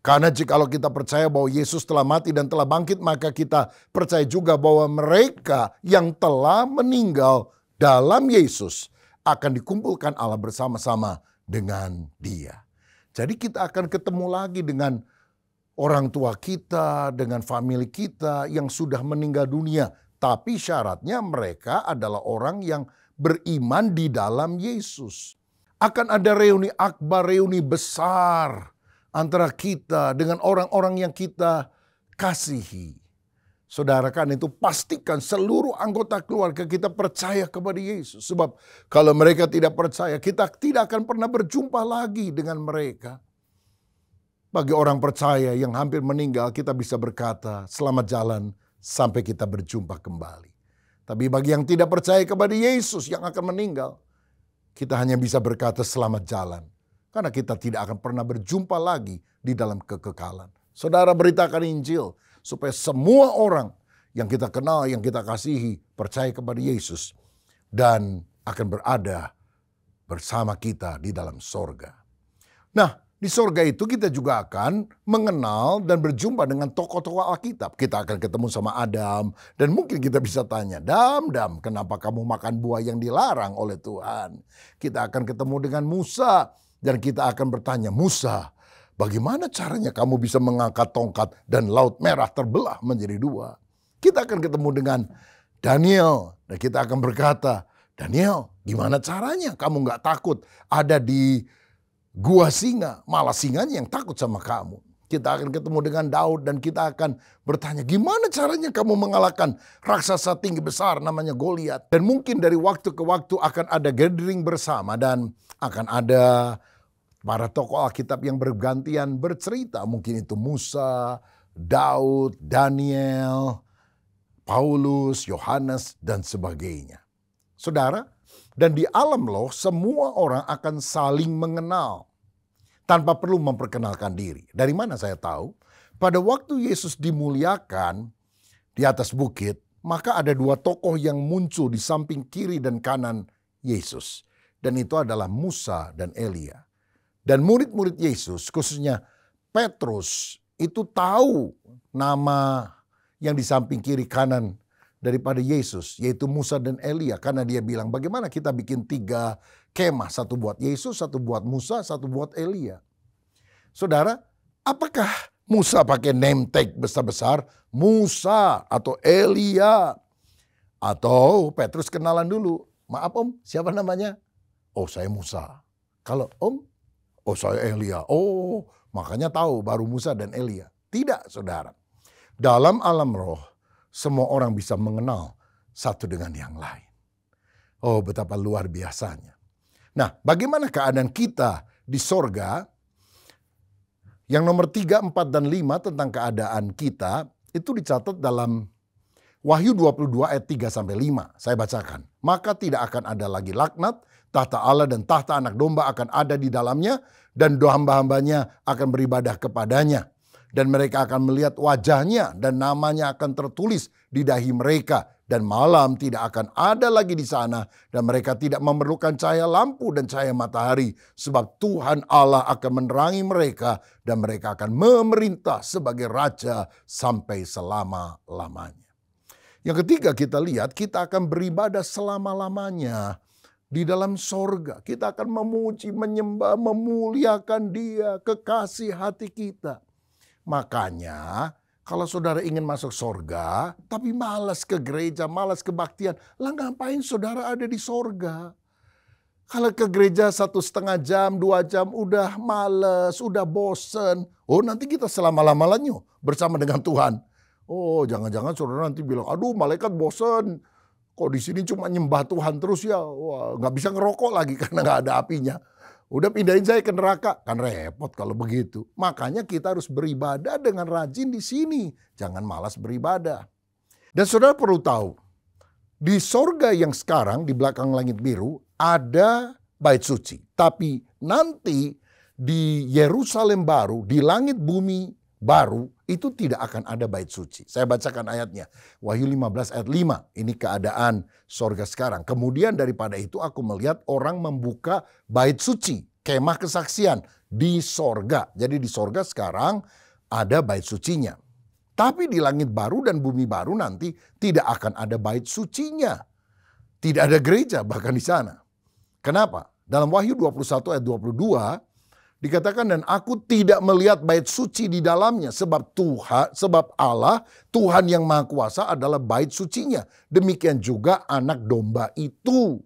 Karena jikalau kita percaya bahwa Yesus telah mati dan telah bangkit, maka kita percaya juga bahwa mereka yang telah meninggal dalam Yesus akan dikumpulkan Allah bersama-sama dengan Dia. Jadi kita akan ketemu lagi dengan orang tua kita, dengan famili kita yang sudah meninggal dunia. Tapi syaratnya mereka adalah orang yang beriman di dalam Yesus. Akan ada reuni akbar, reuni besar antara kita dengan orang-orang yang kita kasihi. Saudara kan itu pastikan seluruh anggota keluarga kita percaya kepada Yesus. Sebab kalau mereka tidak percaya, kita tidak akan pernah berjumpa lagi dengan mereka. Bagi orang percaya yang hampir meninggal, kita bisa berkata, selamat jalan sampai kita berjumpa kembali. Tapi bagi yang tidak percaya kepada Yesus yang akan meninggal, kita hanya bisa berkata selamat jalan. Karena kita tidak akan pernah berjumpa lagi di dalam kekekalan. Saudara, beritakan Injil supaya semua orang yang kita kenal, yang kita kasihi, percaya kepada Yesus. Dan akan berada bersama kita di dalam sorga. Nah, di sorga itu kita juga akan mengenal dan berjumpa dengan tokoh-tokoh Alkitab. Kita akan ketemu sama Adam. Dan mungkin kita bisa tanya, Dam, kenapa kamu makan buah yang dilarang oleh Tuhan? Kita akan ketemu dengan Musa. Dan kita akan bertanya, Musa, bagaimana caranya kamu bisa mengangkat tongkat dan laut merah terbelah menjadi dua? Kita akan ketemu dengan Daniel. Dan kita akan berkata, Daniel, gimana caranya kamu gak takut ada di gua singa, malah singanya yang takut sama kamu. Kita akan ketemu dengan Daud dan kita akan bertanya, gimana caranya kamu mengalahkan raksasa tinggi besar namanya Goliat? Dan mungkin dari waktu ke waktu akan ada gathering bersama dan akan ada para tokoh Alkitab yang bergantian bercerita. Mungkin itu Musa, Daud, Daniel, Paulus, Yohanes, dan sebagainya. Saudara, dan di alam loh semua orang akan saling mengenal tanpa perlu memperkenalkan diri. Dari mana saya tahu? Pada waktu Yesus dimuliakan di atas bukit, maka ada dua tokoh yang muncul di samping kiri dan kanan Yesus. Dan itu adalah Musa dan Elia. Dan murid-murid Yesus, khususnya Petrus, itu tahu nama yang di samping kiri kanan daripada Yesus, yaitu Musa dan Elia. Karena dia bilang, bagaimana kita bikin 3 kemah, satu buat Yesus, satu buat Musa, satu buat Elia. Saudara, apakah Musa pakai name tag besar-besar? Musa atau Elia? Atau Petrus kenalan dulu. Maaf om, siapa namanya? Oh saya Musa. Kalau om? Oh saya Elia. Oh makanya tahu baru Musa dan Elia. Tidak saudara. Dalam alam roh semua orang bisa mengenal satu dengan yang lain. Oh betapa luar biasanya. Nah bagaimana keadaan kita di sorga? Yang nomor 3, 4, dan 5 tentang keadaan kita itu dicatat dalam Wahyu 22 ayat 3-5. Saya bacakan. Maka tidak akan ada lagi laknat, tahta Allah dan tahta anak domba akan ada di dalamnya, dan hamba-hambanya akan beribadah kepadanya. Dan mereka akan melihat wajahnya dan namanya akan tertulis di dahi mereka. Dan malam tidak akan ada lagi di sana. Dan mereka tidak memerlukan cahaya lampu dan cahaya matahari. Sebab Tuhan Allah akan menerangi mereka. Dan mereka akan memerintah sebagai raja sampai selama-lamanya. Yang ketiga kita lihat kita akan beribadah selama-lamanya di dalam sorga. Kita akan memuji, menyembah, memuliakan Dia, kekasih hati kita. Makanya kalau saudara ingin masuk sorga, tapi malas ke gereja, malas kebaktian, lah ngapain saudara ada di sorga? Kalau ke gereja 1,5 jam, 2 jam, udah males, udah bosen. Oh nanti kita selama-lamanya bersama dengan Tuhan. Oh jangan-jangan saudara nanti bilang, aduh malaikat bosen. Kok di sini cuma nyembah Tuhan terus ya? Wah nggak bisa ngerokok lagi karena nggak ada apinya. Udah pindahin saya ke neraka. Kan repot kalau begitu. Makanya kita harus beribadah dengan rajin di sini. Jangan malas beribadah. Dan saudara perlu tahu. Di sorga yang sekarang di belakang langit biru ada bait suci. Tapi nanti di Yerusalem baru, di langit bumi baru, itu tidak akan ada bait suci. Saya bacakan ayatnya. Wahyu 15 ayat 5. Ini keadaan sorga sekarang. Kemudian daripada itu aku melihat orang membuka bait suci. Kemah kesaksian di sorga. Jadi di sorga sekarang ada bait sucinya. Tapi di langit baru dan bumi baru nanti tidak akan ada bait sucinya. Tidak ada gereja bahkan di sana. Kenapa? Dalam Wahyu 21 ayat 22 dikatakan dan aku tidak melihat bait suci di dalamnya sebab Allah Tuhan yang Maha Kuasa adalah bait sucinya. Demikian juga anak domba itu.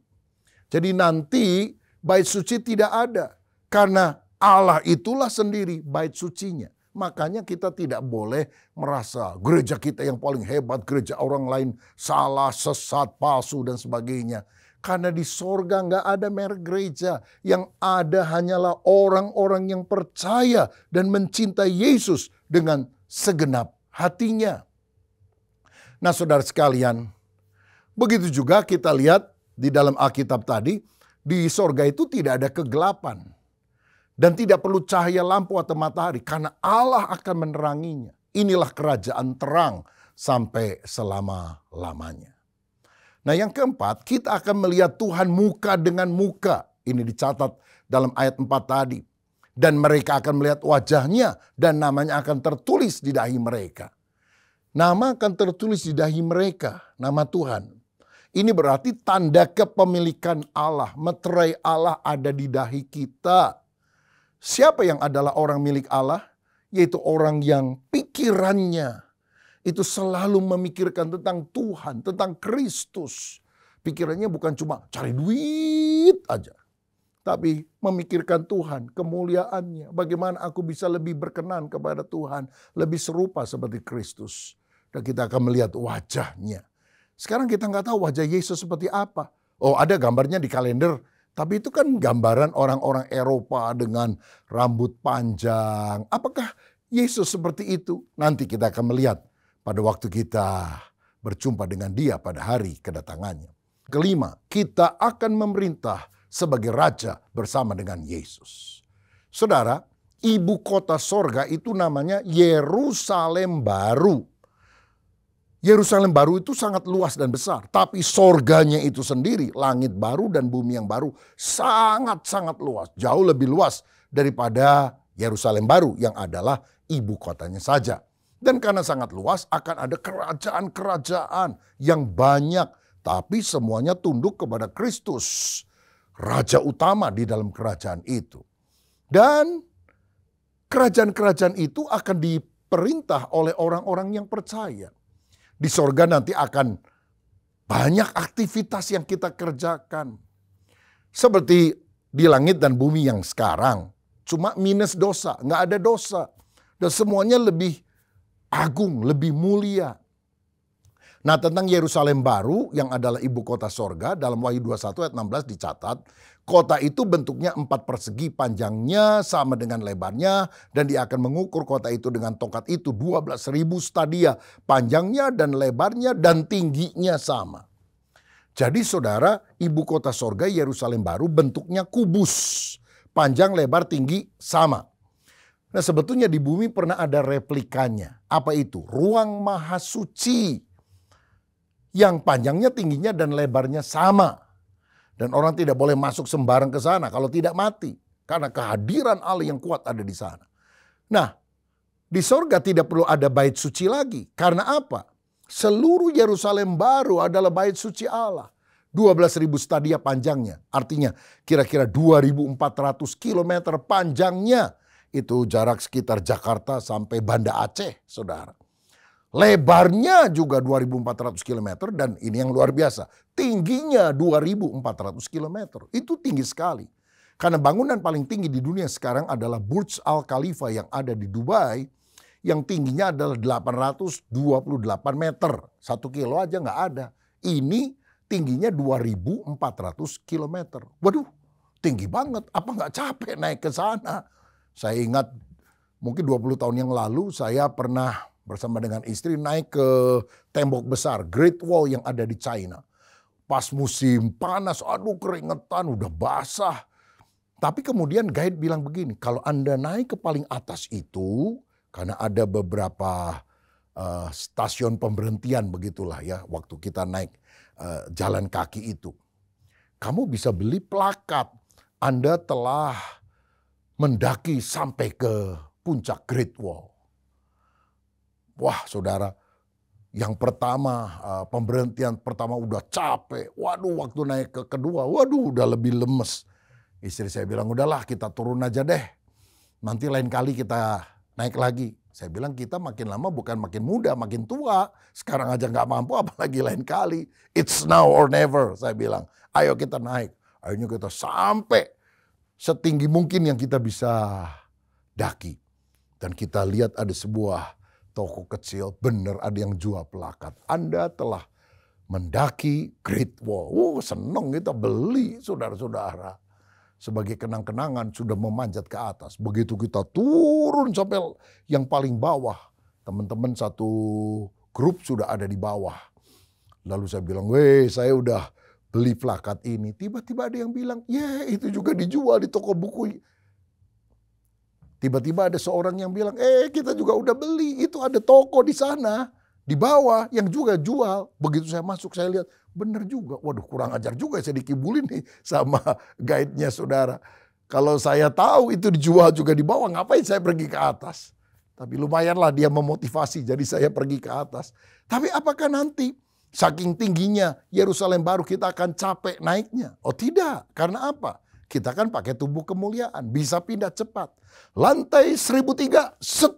Jadi nanti bait suci tidak ada karena Allah itulah sendiri bait sucinya. Makanya kita tidak boleh merasa gereja kita yang paling hebat, gereja orang lain salah, sesat, palsu dan sebagainya. Karena di sorga nggak ada merek gereja. Yang ada hanyalah orang-orang yang percaya dan mencintai Yesus dengan segenap hatinya. Nah saudara sekalian, begitu juga kita lihat di dalam Alkitab tadi, di sorga itu tidak ada kegelapan. Dan tidak perlu cahaya lampu atau matahari karena Allah akan meneranginya. Inilah kerajaan terang sampai selama-lamanya. Nah yang keempat, kita akan melihat Tuhan muka dengan muka. Ini dicatat dalam ayat 4 tadi. Dan mereka akan melihat wajahnya dan namanya akan tertulis di dahi mereka. Nama akan tertulis di dahi mereka, nama Tuhan. Ini berarti tanda kepemilikan Allah, meterai Allah ada di dahi kita. Siapa yang adalah orang milik Allah? Yaitu orang yang pikirannya itu selalu memikirkan tentang Tuhan, tentang Kristus. Pikirannya bukan cuma cari duit aja. Tapi memikirkan Tuhan, kemuliaannya. Bagaimana aku bisa lebih berkenan kepada Tuhan. Lebih serupa seperti Kristus. Dan kita akan melihat wajahnya. Sekarang kita nggak tahu wajah Yesus seperti apa. Oh ada gambarnya di kalender. Tapi itu kan gambaran orang-orang Eropa dengan rambut panjang. Apakah Yesus seperti itu? Nanti kita akan melihat. Pada waktu kita berjumpa dengan Dia pada hari kedatangannya. Kelima, kita akan memerintah sebagai raja bersama dengan Yesus. Saudara, ibu kota sorga itu namanya Yerusalem Baru. Yerusalem Baru itu sangat luas dan besar. Tapi sorganya itu sendiri, langit baru dan bumi yang baru sangat-sangat luas. Jauh lebih luas daripada Yerusalem Baru yang adalah ibu kotanya saja. Dan karena sangat luas akan ada kerajaan-kerajaan yang banyak. Tapi semuanya tunduk kepada Kristus. Raja utama di dalam kerajaan itu. Dan kerajaan-kerajaan itu akan diperintah oleh orang-orang yang percaya. Di sorga nanti akan banyak aktivitas yang kita kerjakan. Seperti di langit dan bumi yang sekarang. cuma minus dosa, nggak ada dosa. Dan semuanya lebih agung, lebih mulia. Nah, tentang Yerusalem baru yang adalah ibu kota sorga, dalam Wahyu 21 ayat 16 dicatat, kota itu bentuknya 4 persegi, panjangnya sama dengan lebarnya, dan dia akan mengukur kota itu dengan tongkat itu 12.000 stadia, panjangnya dan lebarnya dan tingginya sama. Jadi saudara, ibu kota sorga Yerusalem baru bentuknya kubus, panjang, lebar, tinggi sama. Nah, sebetulnya di bumi pernah ada replikanya. Apa itu? Ruang Maha Suci. Yang panjangnya, tingginya, dan lebarnya sama. Dan orang tidak boleh masuk sembarang ke sana kalau tidak mati. Karena kehadiran Allah yang kuat ada di sana. Nah, di sorga tidak perlu ada bait suci lagi. Karena apa? Seluruh Yerusalem baru adalah bait suci Allah. 12.000 stadia panjangnya. Artinya kira-kira 2.400 kilometer panjangnya. Itu jarak sekitar Jakarta sampai Banda Aceh, saudara. Lebarnya juga 2.400 km dan ini yang luar biasa. Tingginya 2.400 km. Itu tinggi sekali. Karena bangunan paling tinggi di dunia sekarang adalah Burj Al Khalifa yang ada di Dubai. Yang tingginya adalah 828 meter. 1 kilo aja nggak ada. Ini tingginya 2.400 km. Waduh, tinggi banget. Apa nggak capek naik ke sana? Saya ingat mungkin 20 tahun yang lalu saya pernah bersama dengan istri naik ke tembok besar Great Wall yang ada di China. Pas musim panas, aduh keringetan, udah basah. Tapi kemudian guide bilang begini, kalau Anda naik ke paling atas itu, karena ada beberapa stasiun pemberhentian begitulah ya, waktu kita naik jalan kaki itu. Kamu bisa beli plakat, Anda telah mendaki sampai ke puncak Great Wall. Wah saudara, yang pertama pemberhentian pertama udah capek. Waduh, waktu naik ke kedua, waduh udah lebih lemes. Istri saya bilang, udahlah kita turun aja deh. Nanti lain kali kita naik lagi. Saya bilang kita makin lama bukan makin muda, makin tua. Sekarang aja nggak mampu apalagi lain kali. It's now or never, saya bilang. Ayo kita naik. Akhirnya kita sampai setinggi mungkin yang kita bisa daki. Dan kita lihat ada sebuah toko kecil, benar ada yang jual plakat. Anda telah mendaki Great Wall. Seneng kita beli saudara-saudara. Sebagai kenang-kenangan sudah memanjat ke atas. Begitu kita turun sampai yang paling bawah. Teman-teman satu grup sudah ada di bawah. Lalu saya bilang, saya udah beli plakat ini. Tiba-tiba ada yang bilang, itu juga dijual di toko buku. Tiba-tiba ada seorang yang bilang, kita juga udah beli. Itu ada toko di sana, di bawah yang juga jual. Begitu saya masuk, saya lihat, bener juga. Waduh, kurang ajar juga saya dikibulin nih sama guide-nya saudara. Kalau saya tahu itu dijual juga di bawah, ngapain saya pergi ke atas? Tapi lumayanlah dia memotivasi, jadi saya pergi ke atas. Tapi apakah nanti saking tingginya Yerusalem baru kita akan capek naiknya? Oh tidak, karena apa? Kita kan pakai tubuh kemuliaan, bisa pindah cepat. Lantai 1.003, set.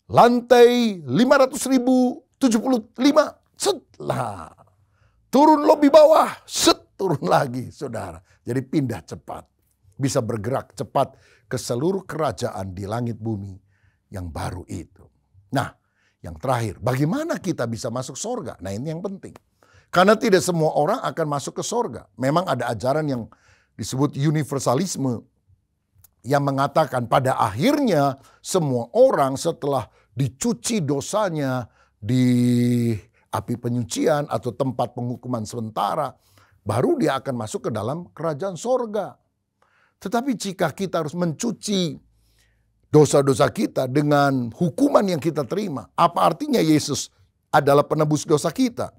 Lantai 500.075, set. Lah. Turun lobi bawah, set. Turun lagi, saudara. Jadi pindah cepat. Bisa bergerak cepat ke seluruh kerajaan di langit bumi yang baru itu. Nah, yang terakhir, bagaimana kita bisa masuk sorga? Nah ini yang penting. Karena tidak semua orang akan masuk ke sorga. Memang ada ajaran yang disebut universalisme yang mengatakan pada akhirnya semua orang setelah dicuci dosanya di api penyucian atau tempat penghukuman sementara, baru dia akan masuk ke dalam kerajaan sorga. Tetapi jika kita harus mencuci dosa-dosa kita dengan hukuman yang kita terima, apa artinya Yesus adalah penebus dosa kita?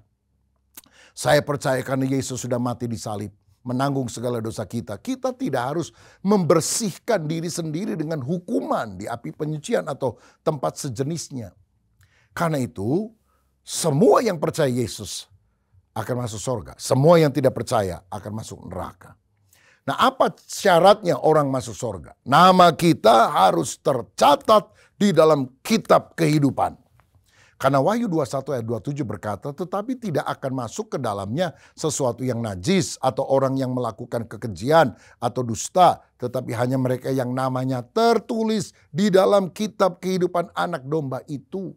Saya percaya karena Yesus sudah mati di salib, menanggung segala dosa kita. Kita tidak harus membersihkan diri sendiri dengan hukuman di api penyucian atau tempat sejenisnya. Karena itu, semua yang percaya Yesus akan masuk surga. Semua yang tidak percaya akan masuk neraka. Nah, apa syaratnya orang masuk surga? Nama kita harus tercatat di dalam kitab kehidupan. Karena Wahyu 21 ayat 27 berkata, tetapi tidak akan masuk ke dalamnya sesuatu yang najis atau orang yang melakukan kekejian atau dusta, tetapi hanya mereka yang namanya tertulis di dalam kitab kehidupan anak domba itu.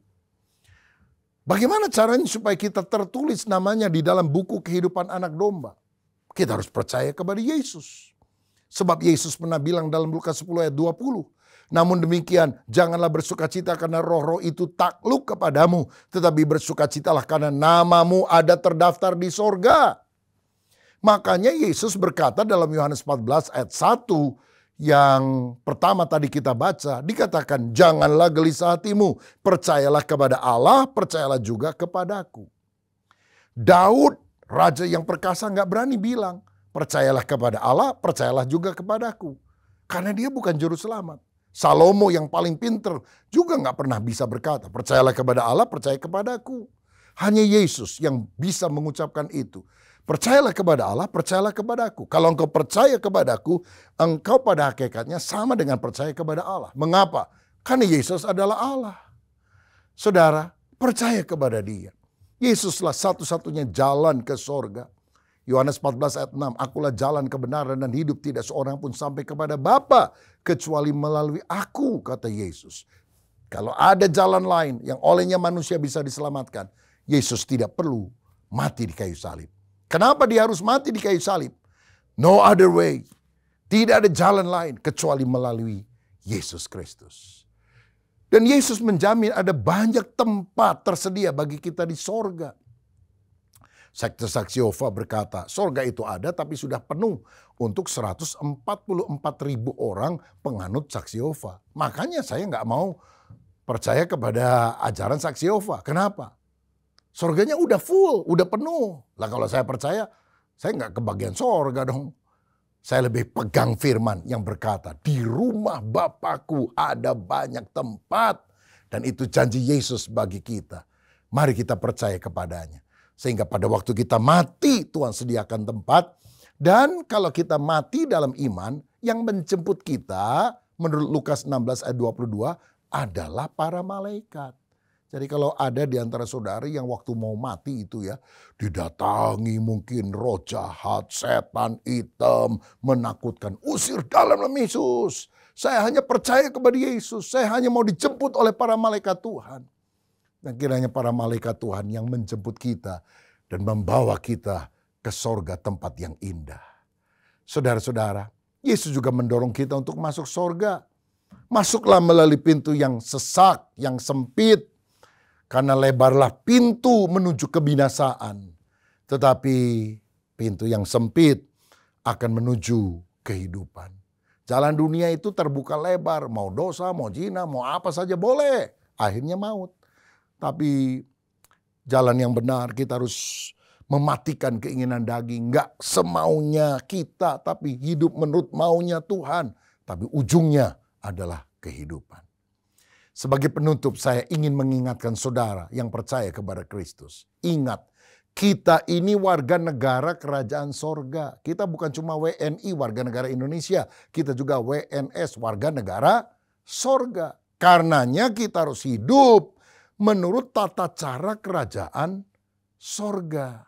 Bagaimana caranya supaya kita tertulis namanya di dalam buku kehidupan anak domba? Kita harus percaya kepada Yesus. Sebab Yesus pernah bilang dalam Lukas 10 ayat 20, namun demikian, janganlah bersukacita karena roh-roh itu takluk kepadamu, tetapi bersukacitalah karena namamu ada terdaftar di sorga. Makanya Yesus berkata dalam Yohanes 14 ayat 1 yang pertama tadi kita baca, dikatakan janganlah gelisah hatimu, percayalah kepada Allah, percayalah juga kepadaku. Daud, raja yang perkasa, gak berani bilang, percayalah kepada Allah, percayalah juga kepadaku. Karena dia bukan juru selamat. Salomo yang paling pinter juga gak pernah bisa berkata, percayalah kepada Allah, percaya kepadaku. Hanya Yesus yang bisa mengucapkan itu. Percayalah kepada Allah, percayalah kepadaku. Kalau engkau percaya kepadaku, engkau pada hakikatnya sama dengan percaya kepada Allah. Mengapa? Karena Yesus adalah Allah. Saudara, percaya kepada Dia. Yesuslah satu-satunya jalan ke sorga. Yohanes 14 ayat 6, akulah jalan kebenaran dan hidup, tidak seorang pun sampai kepada Bapa kecuali melalui aku, kata Yesus. Kalau ada jalan lain yang olehnya manusia bisa diselamatkan, Yesus tidak perlu mati di kayu salib. Kenapa dia harus mati di kayu salib? No other way. Tidak ada jalan lain kecuali melalui Yesus Kristus. Dan Yesus menjamin ada banyak tempat tersedia bagi kita di sorga. Sekte Saksi Yehova berkata, sorga itu ada tapi sudah penuh untuk 144.000 orang penganut Saksi Yehova. Makanya saya nggak mau percaya kepada ajaran Saksi Yehova. Kenapa? Sorganya udah full, udah penuh. Lah kalau saya percaya, saya nggak kebagian sorga dong. Saya lebih pegang firman yang berkata, di rumah Bapakku ada banyak tempat. Dan itu janji Yesus bagi kita. Mari kita percaya kepadanya. Sehingga pada waktu kita mati, Tuhan sediakan tempat. Dan kalau kita mati dalam iman, yang menjemput kita, menurut Lukas 16 ayat 22, adalah para malaikat. Jadi kalau ada di antara saudara yang waktu mau mati itu ya, didatangi mungkin roh jahat, setan hitam, menakutkan. Usir dalam nama Yesus. Saya hanya percaya kepada Yesus. Saya hanya mau dijemput oleh para malaikat Tuhan. Dan kiranya para malaikat Tuhan yang menjemput kita dan membawa kita ke sorga, tempat yang indah. Saudara-saudara, Yesus juga mendorong kita untuk masuk sorga. Masuklah melalui pintu yang sesak, yang sempit. Karena lebarlah pintu menuju kebinasaan. Tetapi pintu yang sempit akan menuju kehidupan. Jalan dunia itu terbuka lebar. Mau dosa, mau zina, mau apa saja boleh. Akhirnya maut. Tapi jalan yang benar kita harus mematikan keinginan daging. Enggak semaunya kita, tapi hidup menurut maunya Tuhan. Tapi ujungnya adalah kehidupan. Sebagai penutup saya ingin mengingatkan saudara yang percaya kepada Kristus. Ingat, kita ini warga negara kerajaan sorga. Kita bukan cuma WNI warga negara Indonesia. Kita juga WNS warga negara sorga. Karenanya kita harus hidup menurut tata cara kerajaan sorga.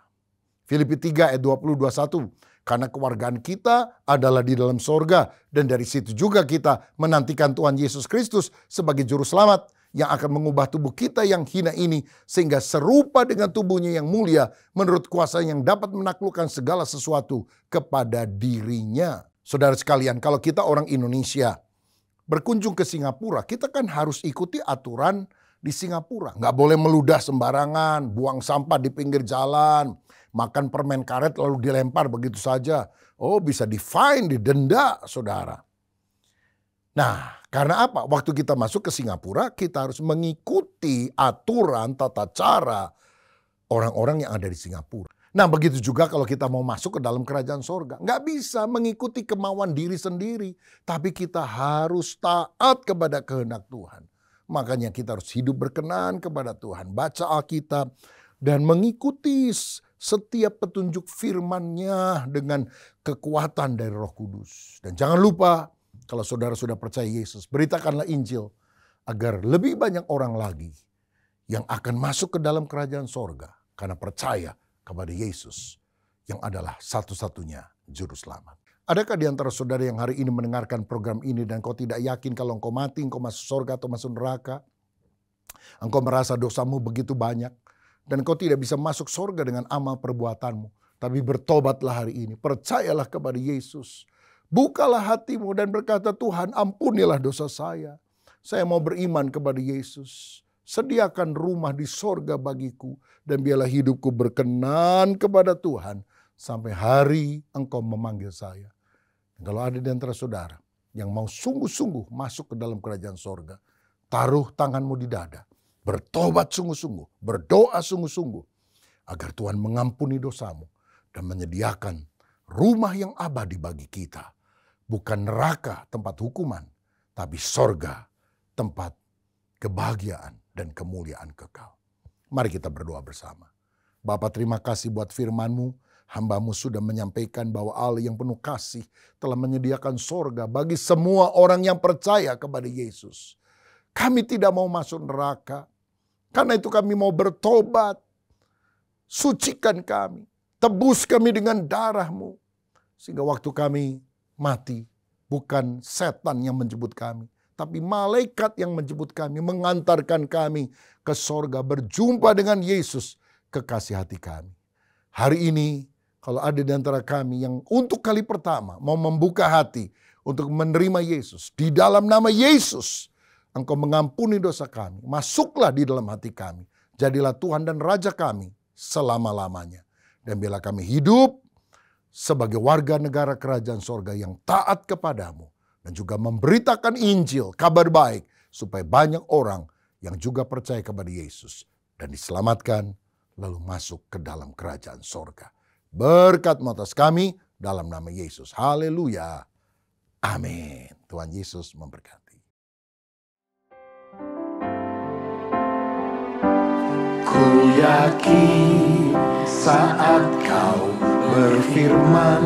Filipi 3 ayat 20-21. Karena kewargaan kita adalah di dalam sorga. Dan dari situ juga kita menantikan Tuhan Yesus Kristus sebagai juru selamat yang akan mengubah tubuh kita yang hina ini sehingga serupa dengan tubuhnya yang mulia menurut kuasa yang dapat menaklukkan segala sesuatu kepada dirinya. Saudara sekalian, kalau kita orang Indonesia berkunjung ke Singapura, kita kan harus ikuti aturan di Singapura. Nggak boleh meludah sembarangan, buang sampah di pinggir jalan, makan permen karet lalu dilempar begitu saja. Oh, bisa di-fine, didenda, saudara. Nah, karena apa? Waktu kita masuk ke Singapura, kita harus mengikuti aturan tata cara orang-orang yang ada di Singapura. Nah, begitu juga kalau kita mau masuk ke dalam kerajaan sorga. Nggak bisa mengikuti kemauan diri sendiri. Tapi kita harus taat kepada kehendak Tuhan. Makanya kita harus hidup berkenan kepada Tuhan. Baca Alkitab dan mengikuti setiap petunjuk firman-Nya dengan kekuatan dari Roh Kudus. Dan jangan lupa, kalau saudara sudah percaya Yesus, beritakanlah Injil agar lebih banyak orang lagi yang akan masuk ke dalam kerajaan sorga karena percaya kepada Yesus yang adalah satu-satunya juru selamat. Adakah di antara saudara yang hari ini mendengarkan program ini dan kau tidak yakin kalau engkau mati, engkau masuk sorga atau masuk neraka? Engkau merasa dosamu begitu banyak dan kau tidak bisa masuk sorga dengan amal perbuatanmu. Tapi bertobatlah hari ini, percayalah kepada Yesus. Bukalah hatimu dan berkata, Tuhan ampunilah dosa saya. Saya mau beriman kepada Yesus. Sediakan rumah di sorga bagiku dan biarlah hidupku berkenan kepada Tuhan sampai hari engkau memanggil saya. Kalau ada di antara saudara yang mau sungguh-sungguh masuk ke dalam kerajaan sorga, taruh tanganmu di dada, bertobat sungguh-sungguh, berdoa sungguh-sungguh, agar Tuhan mengampuni dosamu dan menyediakan rumah yang abadi bagi kita. Bukan neraka tempat hukuman, tapi sorga tempat kebahagiaan dan kemuliaan kekal. Mari kita berdoa bersama. Bapa, terima kasih buat firman-Mu. Hamba-Mu sudah menyampaikan bahwa Allah yang penuh kasih telah menyediakan sorga bagi semua orang yang percaya kepada Yesus. Kami tidak mau masuk neraka. Karena itu kami mau bertobat. Sucikan kami. Tebus kami dengan darah-Mu. Sehingga waktu kami mati, bukan setan yang menjemput kami. Tapi malaikat yang menjemput kami, mengantarkan kami ke sorga, berjumpa dengan Yesus, kekasih hati kami. Hari ini, kalau ada di antara kami yang untuk kali pertama mau membuka hati untuk menerima Yesus, di dalam nama Yesus, Engkau mengampuni dosa kami. Masuklah di dalam hati kami. Jadilah Tuhan dan Raja kami selama-lamanya. Dan biarlah kami hidup sebagai warga negara kerajaan sorga yang taat kepadamu. Dan juga memberitakan Injil, kabar baik. Supaya banyak orang yang juga percaya kepada Yesus. Dan diselamatkan lalu masuk ke dalam kerajaan sorga. Berkat-Mu atas kami dalam nama Yesus. Haleluya. Amin. Tuhan Yesus memberkati. Ku yakin saat kau berfirman,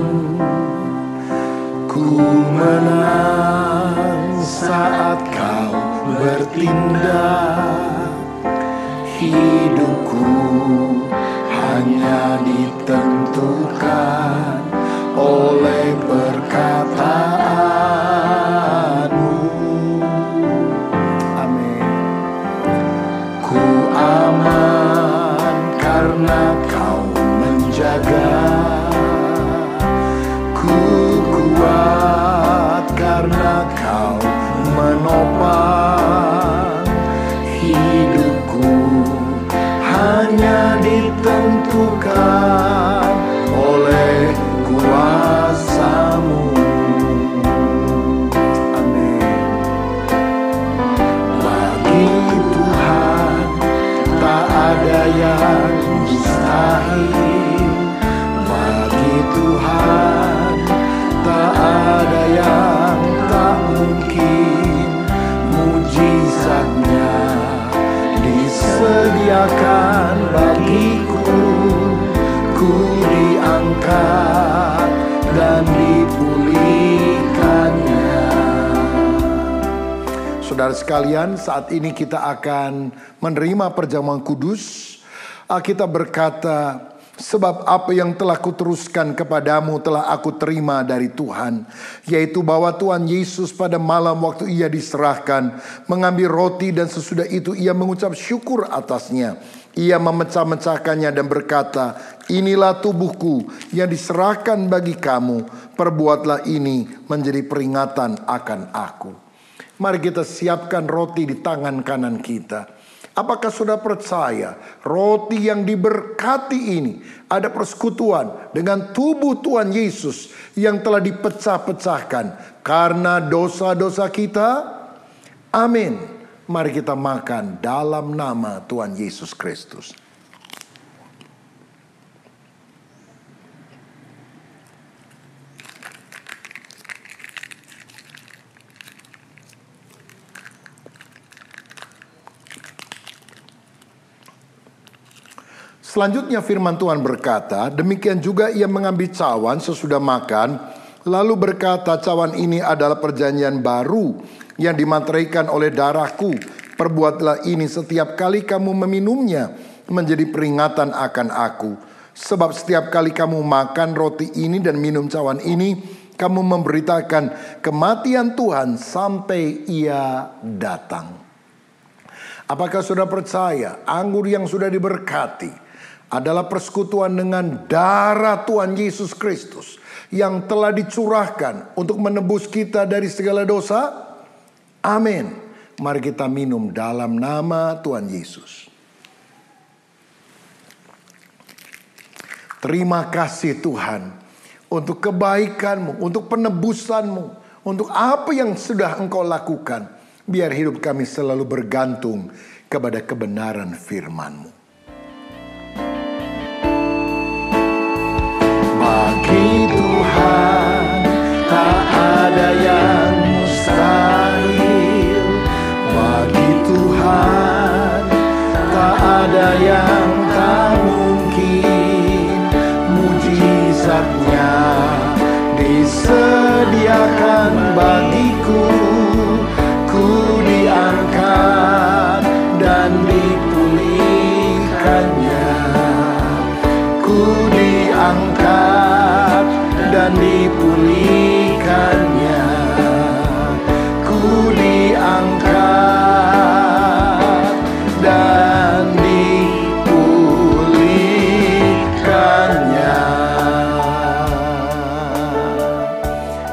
ku menang saat kau bertindak. Hidupku hanya ditentukan oleh perkataanmu. Amin. Ku aman karena kau menjaga. Ku kuat karena kau menopang. Hidupku hanya ditentukan oleh kuasa-Mu. Amin. Bagi Tuhan tak ada yang mustahil. Bagi Tuhan tak ada yang tak mungkin. Mujizatnya disediakan bagiku. Ku diangkat dan dipulihkannya. Saudara sekalian, saat ini kita akan menerima perjamuan kudus. Alkitab berkata, sebab apa yang telah kuteruskan kepadamu telah aku terima dari Tuhan. Yaitu bahwa Tuhan Yesus pada malam waktu ia diserahkan, mengambil roti dan sesudah itu ia mengucap syukur atasnya. Ia memecah-mecahkannya dan berkata, inilah tubuhku yang diserahkan bagi kamu. Perbuatlah ini menjadi peringatan akan aku. Mari kita siapkan roti di tangan kanan kita. Apakah sudah percaya roti yang diberkati ini ada persekutuan dengan tubuh Tuhan Yesus yang telah dipecah-pecahkan karena dosa-dosa kita? Amin. Mari kita makan dalam nama Tuhan Yesus Kristus. Selanjutnya firman Tuhan berkata, demikian juga ia mengambil cawan sesudah makan, lalu berkata, cawan ini adalah perjanjian baru yang dimateraikan oleh darahku. Perbuatlah ini setiap kali kamu meminumnya, menjadi peringatan akan aku. Sebab setiap kali kamu makan roti ini dan minum cawan ini, kamu memberitakan kematian Tuhan sampai Ia datang. Apakah saudara percaya anggur yang sudah diberkati adalah persekutuan dengan darah Tuhan Yesus Kristus yang telah dicurahkan untuk menebus kita dari segala dosa? Amin. Mari kita minum dalam nama Tuhan Yesus. Terima kasih Tuhan untuk kebaikan-Mu, untuk penebusan-Mu, untuk apa yang sudah Engkau lakukan. Biar hidup kami selalu bergantung kepada kebenaran firman-Mu. Bagi Tuhan tak ada yang mustahil. Bagi Tuhan tak ada yang tak mungkin. Mujizatnya disediakan bagiku. Ku diangkat dan dipulihkannya. Ku diangkat dan dipulihkannya. Ku diangkat dan dipulihkannya.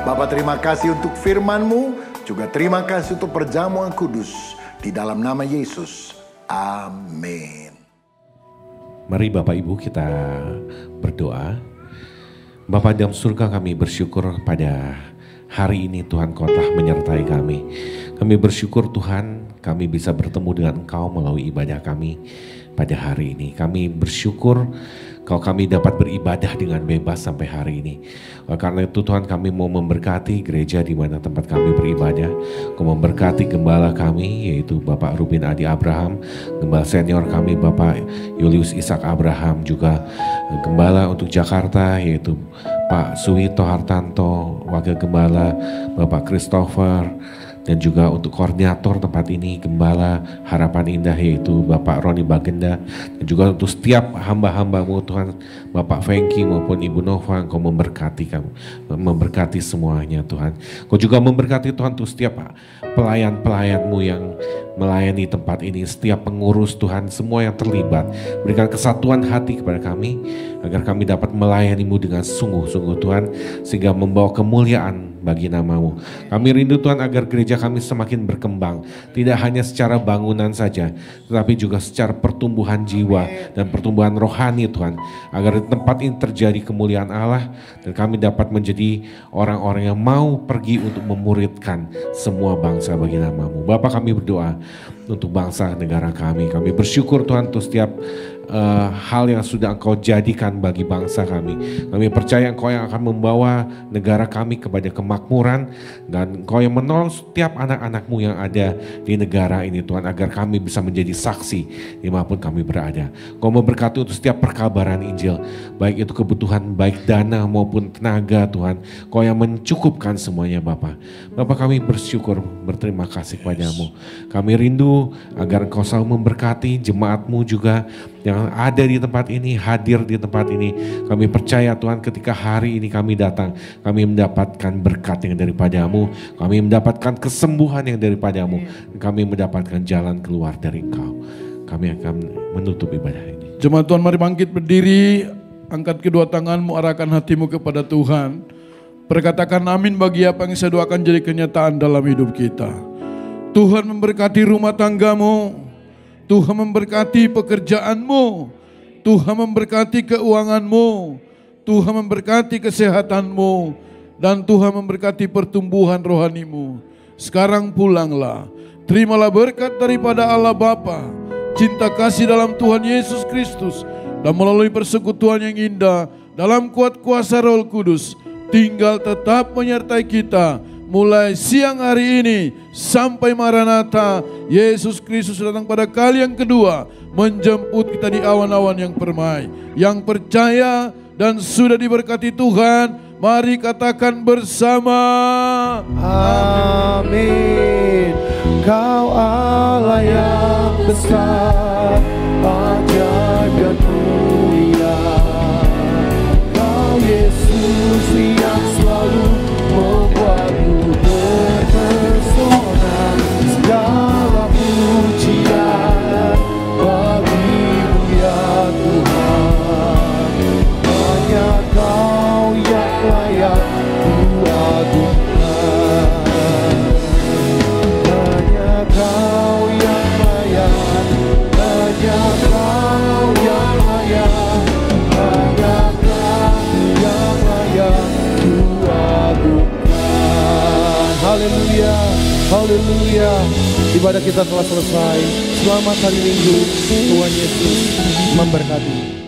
Bapa, terima kasih untuk firman-Mu. Juga terima kasih untuk perjamuan kudus. Di dalam nama Yesus. Amin. Mari Bapak Ibu kita berdoa. Bapa dalam surga, kami bersyukur pada hari ini Tuhan Kau telah menyertai kami. Kami bersyukur Tuhan kami bisa bertemu dengan Engkau melalui ibadah kami pada hari ini. Kami bersyukur Kalau kami dapat beribadah dengan bebas sampai hari ini. Karena itu Tuhan, kami mau memberkati gereja di mana tempat kami beribadah. Kau memberkati gembala kami yaitu Bapak Ruben Adi Abraham, gembala senior kami Bapak Julius Ishak Abraham, juga gembala untuk Jakarta yaitu Pak Suwito Hartanto, wakil gembala Bapak Christopher, dan juga untuk koordinator tempat ini Gembala Harapan Indah yaitu Bapak Roni Bagenda, dan juga untuk setiap hamba-hambamu Tuhan, Bapak Fengki maupun Ibu Nova. Kau memberkati kamu, memberkati semuanya Tuhan. Kau juga memberkati Tuhan untuk setiap pelayan-pelayanmu yang melayani tempat ini, setiap pengurus Tuhan, semua yang terlibat. Berikan kesatuan hati kepada kami agar kami dapat melayanimu dengan sungguh-sungguh Tuhan, sehingga membawa kemuliaan bagi nama-Mu. Kami rindu Tuhan agar gereja kami semakin berkembang, tidak hanya secara bangunan saja, tetapi juga secara pertumbuhan jiwa dan pertumbuhan rohani Tuhan, agar di tempat ini terjadi kemuliaan Allah dan kami dapat menjadi orang-orang yang mau pergi untuk memuridkan semua bangsa bagi nama-Mu. Bapa, kami berdoa untuk bangsa negara kami. Kami bersyukur Tuhan untuk setiap hal yang sudah Engkau jadikan bagi bangsa kami. Kami percaya Engkau yang akan membawa negara kami kepada kemakmuran, dan Engkau yang menolong setiap anak-anak-Mu yang ada di negara ini Tuhan, agar kami bisa menjadi saksi dimanapun kami berada. Engkau memberkati untuk setiap perkabaran Injil, baik itu kebutuhan baik dana maupun tenaga Tuhan. Engkau yang mencukupkan semuanya Bapa. Bapa, kami bersyukur, berterima kasih kepadamu. Kami rindu agar Engkau selalu memberkati jemaat-Mu juga yang ada di tempat ini, hadir di tempat ini. Kami percaya Tuhan, ketika hari ini kami datang, kami mendapatkan berkat yang daripada-Mu, kami mendapatkan kesembuhan yang daripada-Mu, kami mendapatkan jalan keluar dari Engkau. Kami akan menutup ibadah ini. Jemaat Tuhan, mari bangkit berdiri, angkat kedua tanganmu, arahkan hatimu kepada Tuhan. Perkatakan amin bagi apa yang saya doakan jadi kenyataan dalam hidup kita. Tuhan memberkati rumah tanggamu, Tuhan memberkati pekerjaanmu, Tuhan memberkati keuanganmu, Tuhan memberkati kesehatanmu, dan Tuhan memberkati pertumbuhan rohanimu. Sekarang pulanglah, terimalah berkat daripada Allah Bapa, cinta kasih dalam Tuhan Yesus Kristus, dan melalui persekutuan yang indah dalam kuat kuasa Roh Kudus, tinggal tetap menyertai kita mulai siang hari ini sampai Maranatha. Yesus Kristus datang pada kali yang kedua, menjemput kita di awan-awan yang permai. Yang percaya dan sudah diberkati Tuhan, mari katakan bersama, Amin. Kau Allah yang besar, ajaib dan mulia. Kau Yesus yang selalu membuatku terpesona. Segala pujian bagimu ya Tuhan. Hanya Kau yang layak kuagungkan. Hanya Kau yang layak. Hanya Kau yang layak. Hanya Kau yang layak kuagungkan. Haleluya, haleluya. Ibadah kita telah selesai. Selamat hari Minggu. Tuhan Yesus memberkati.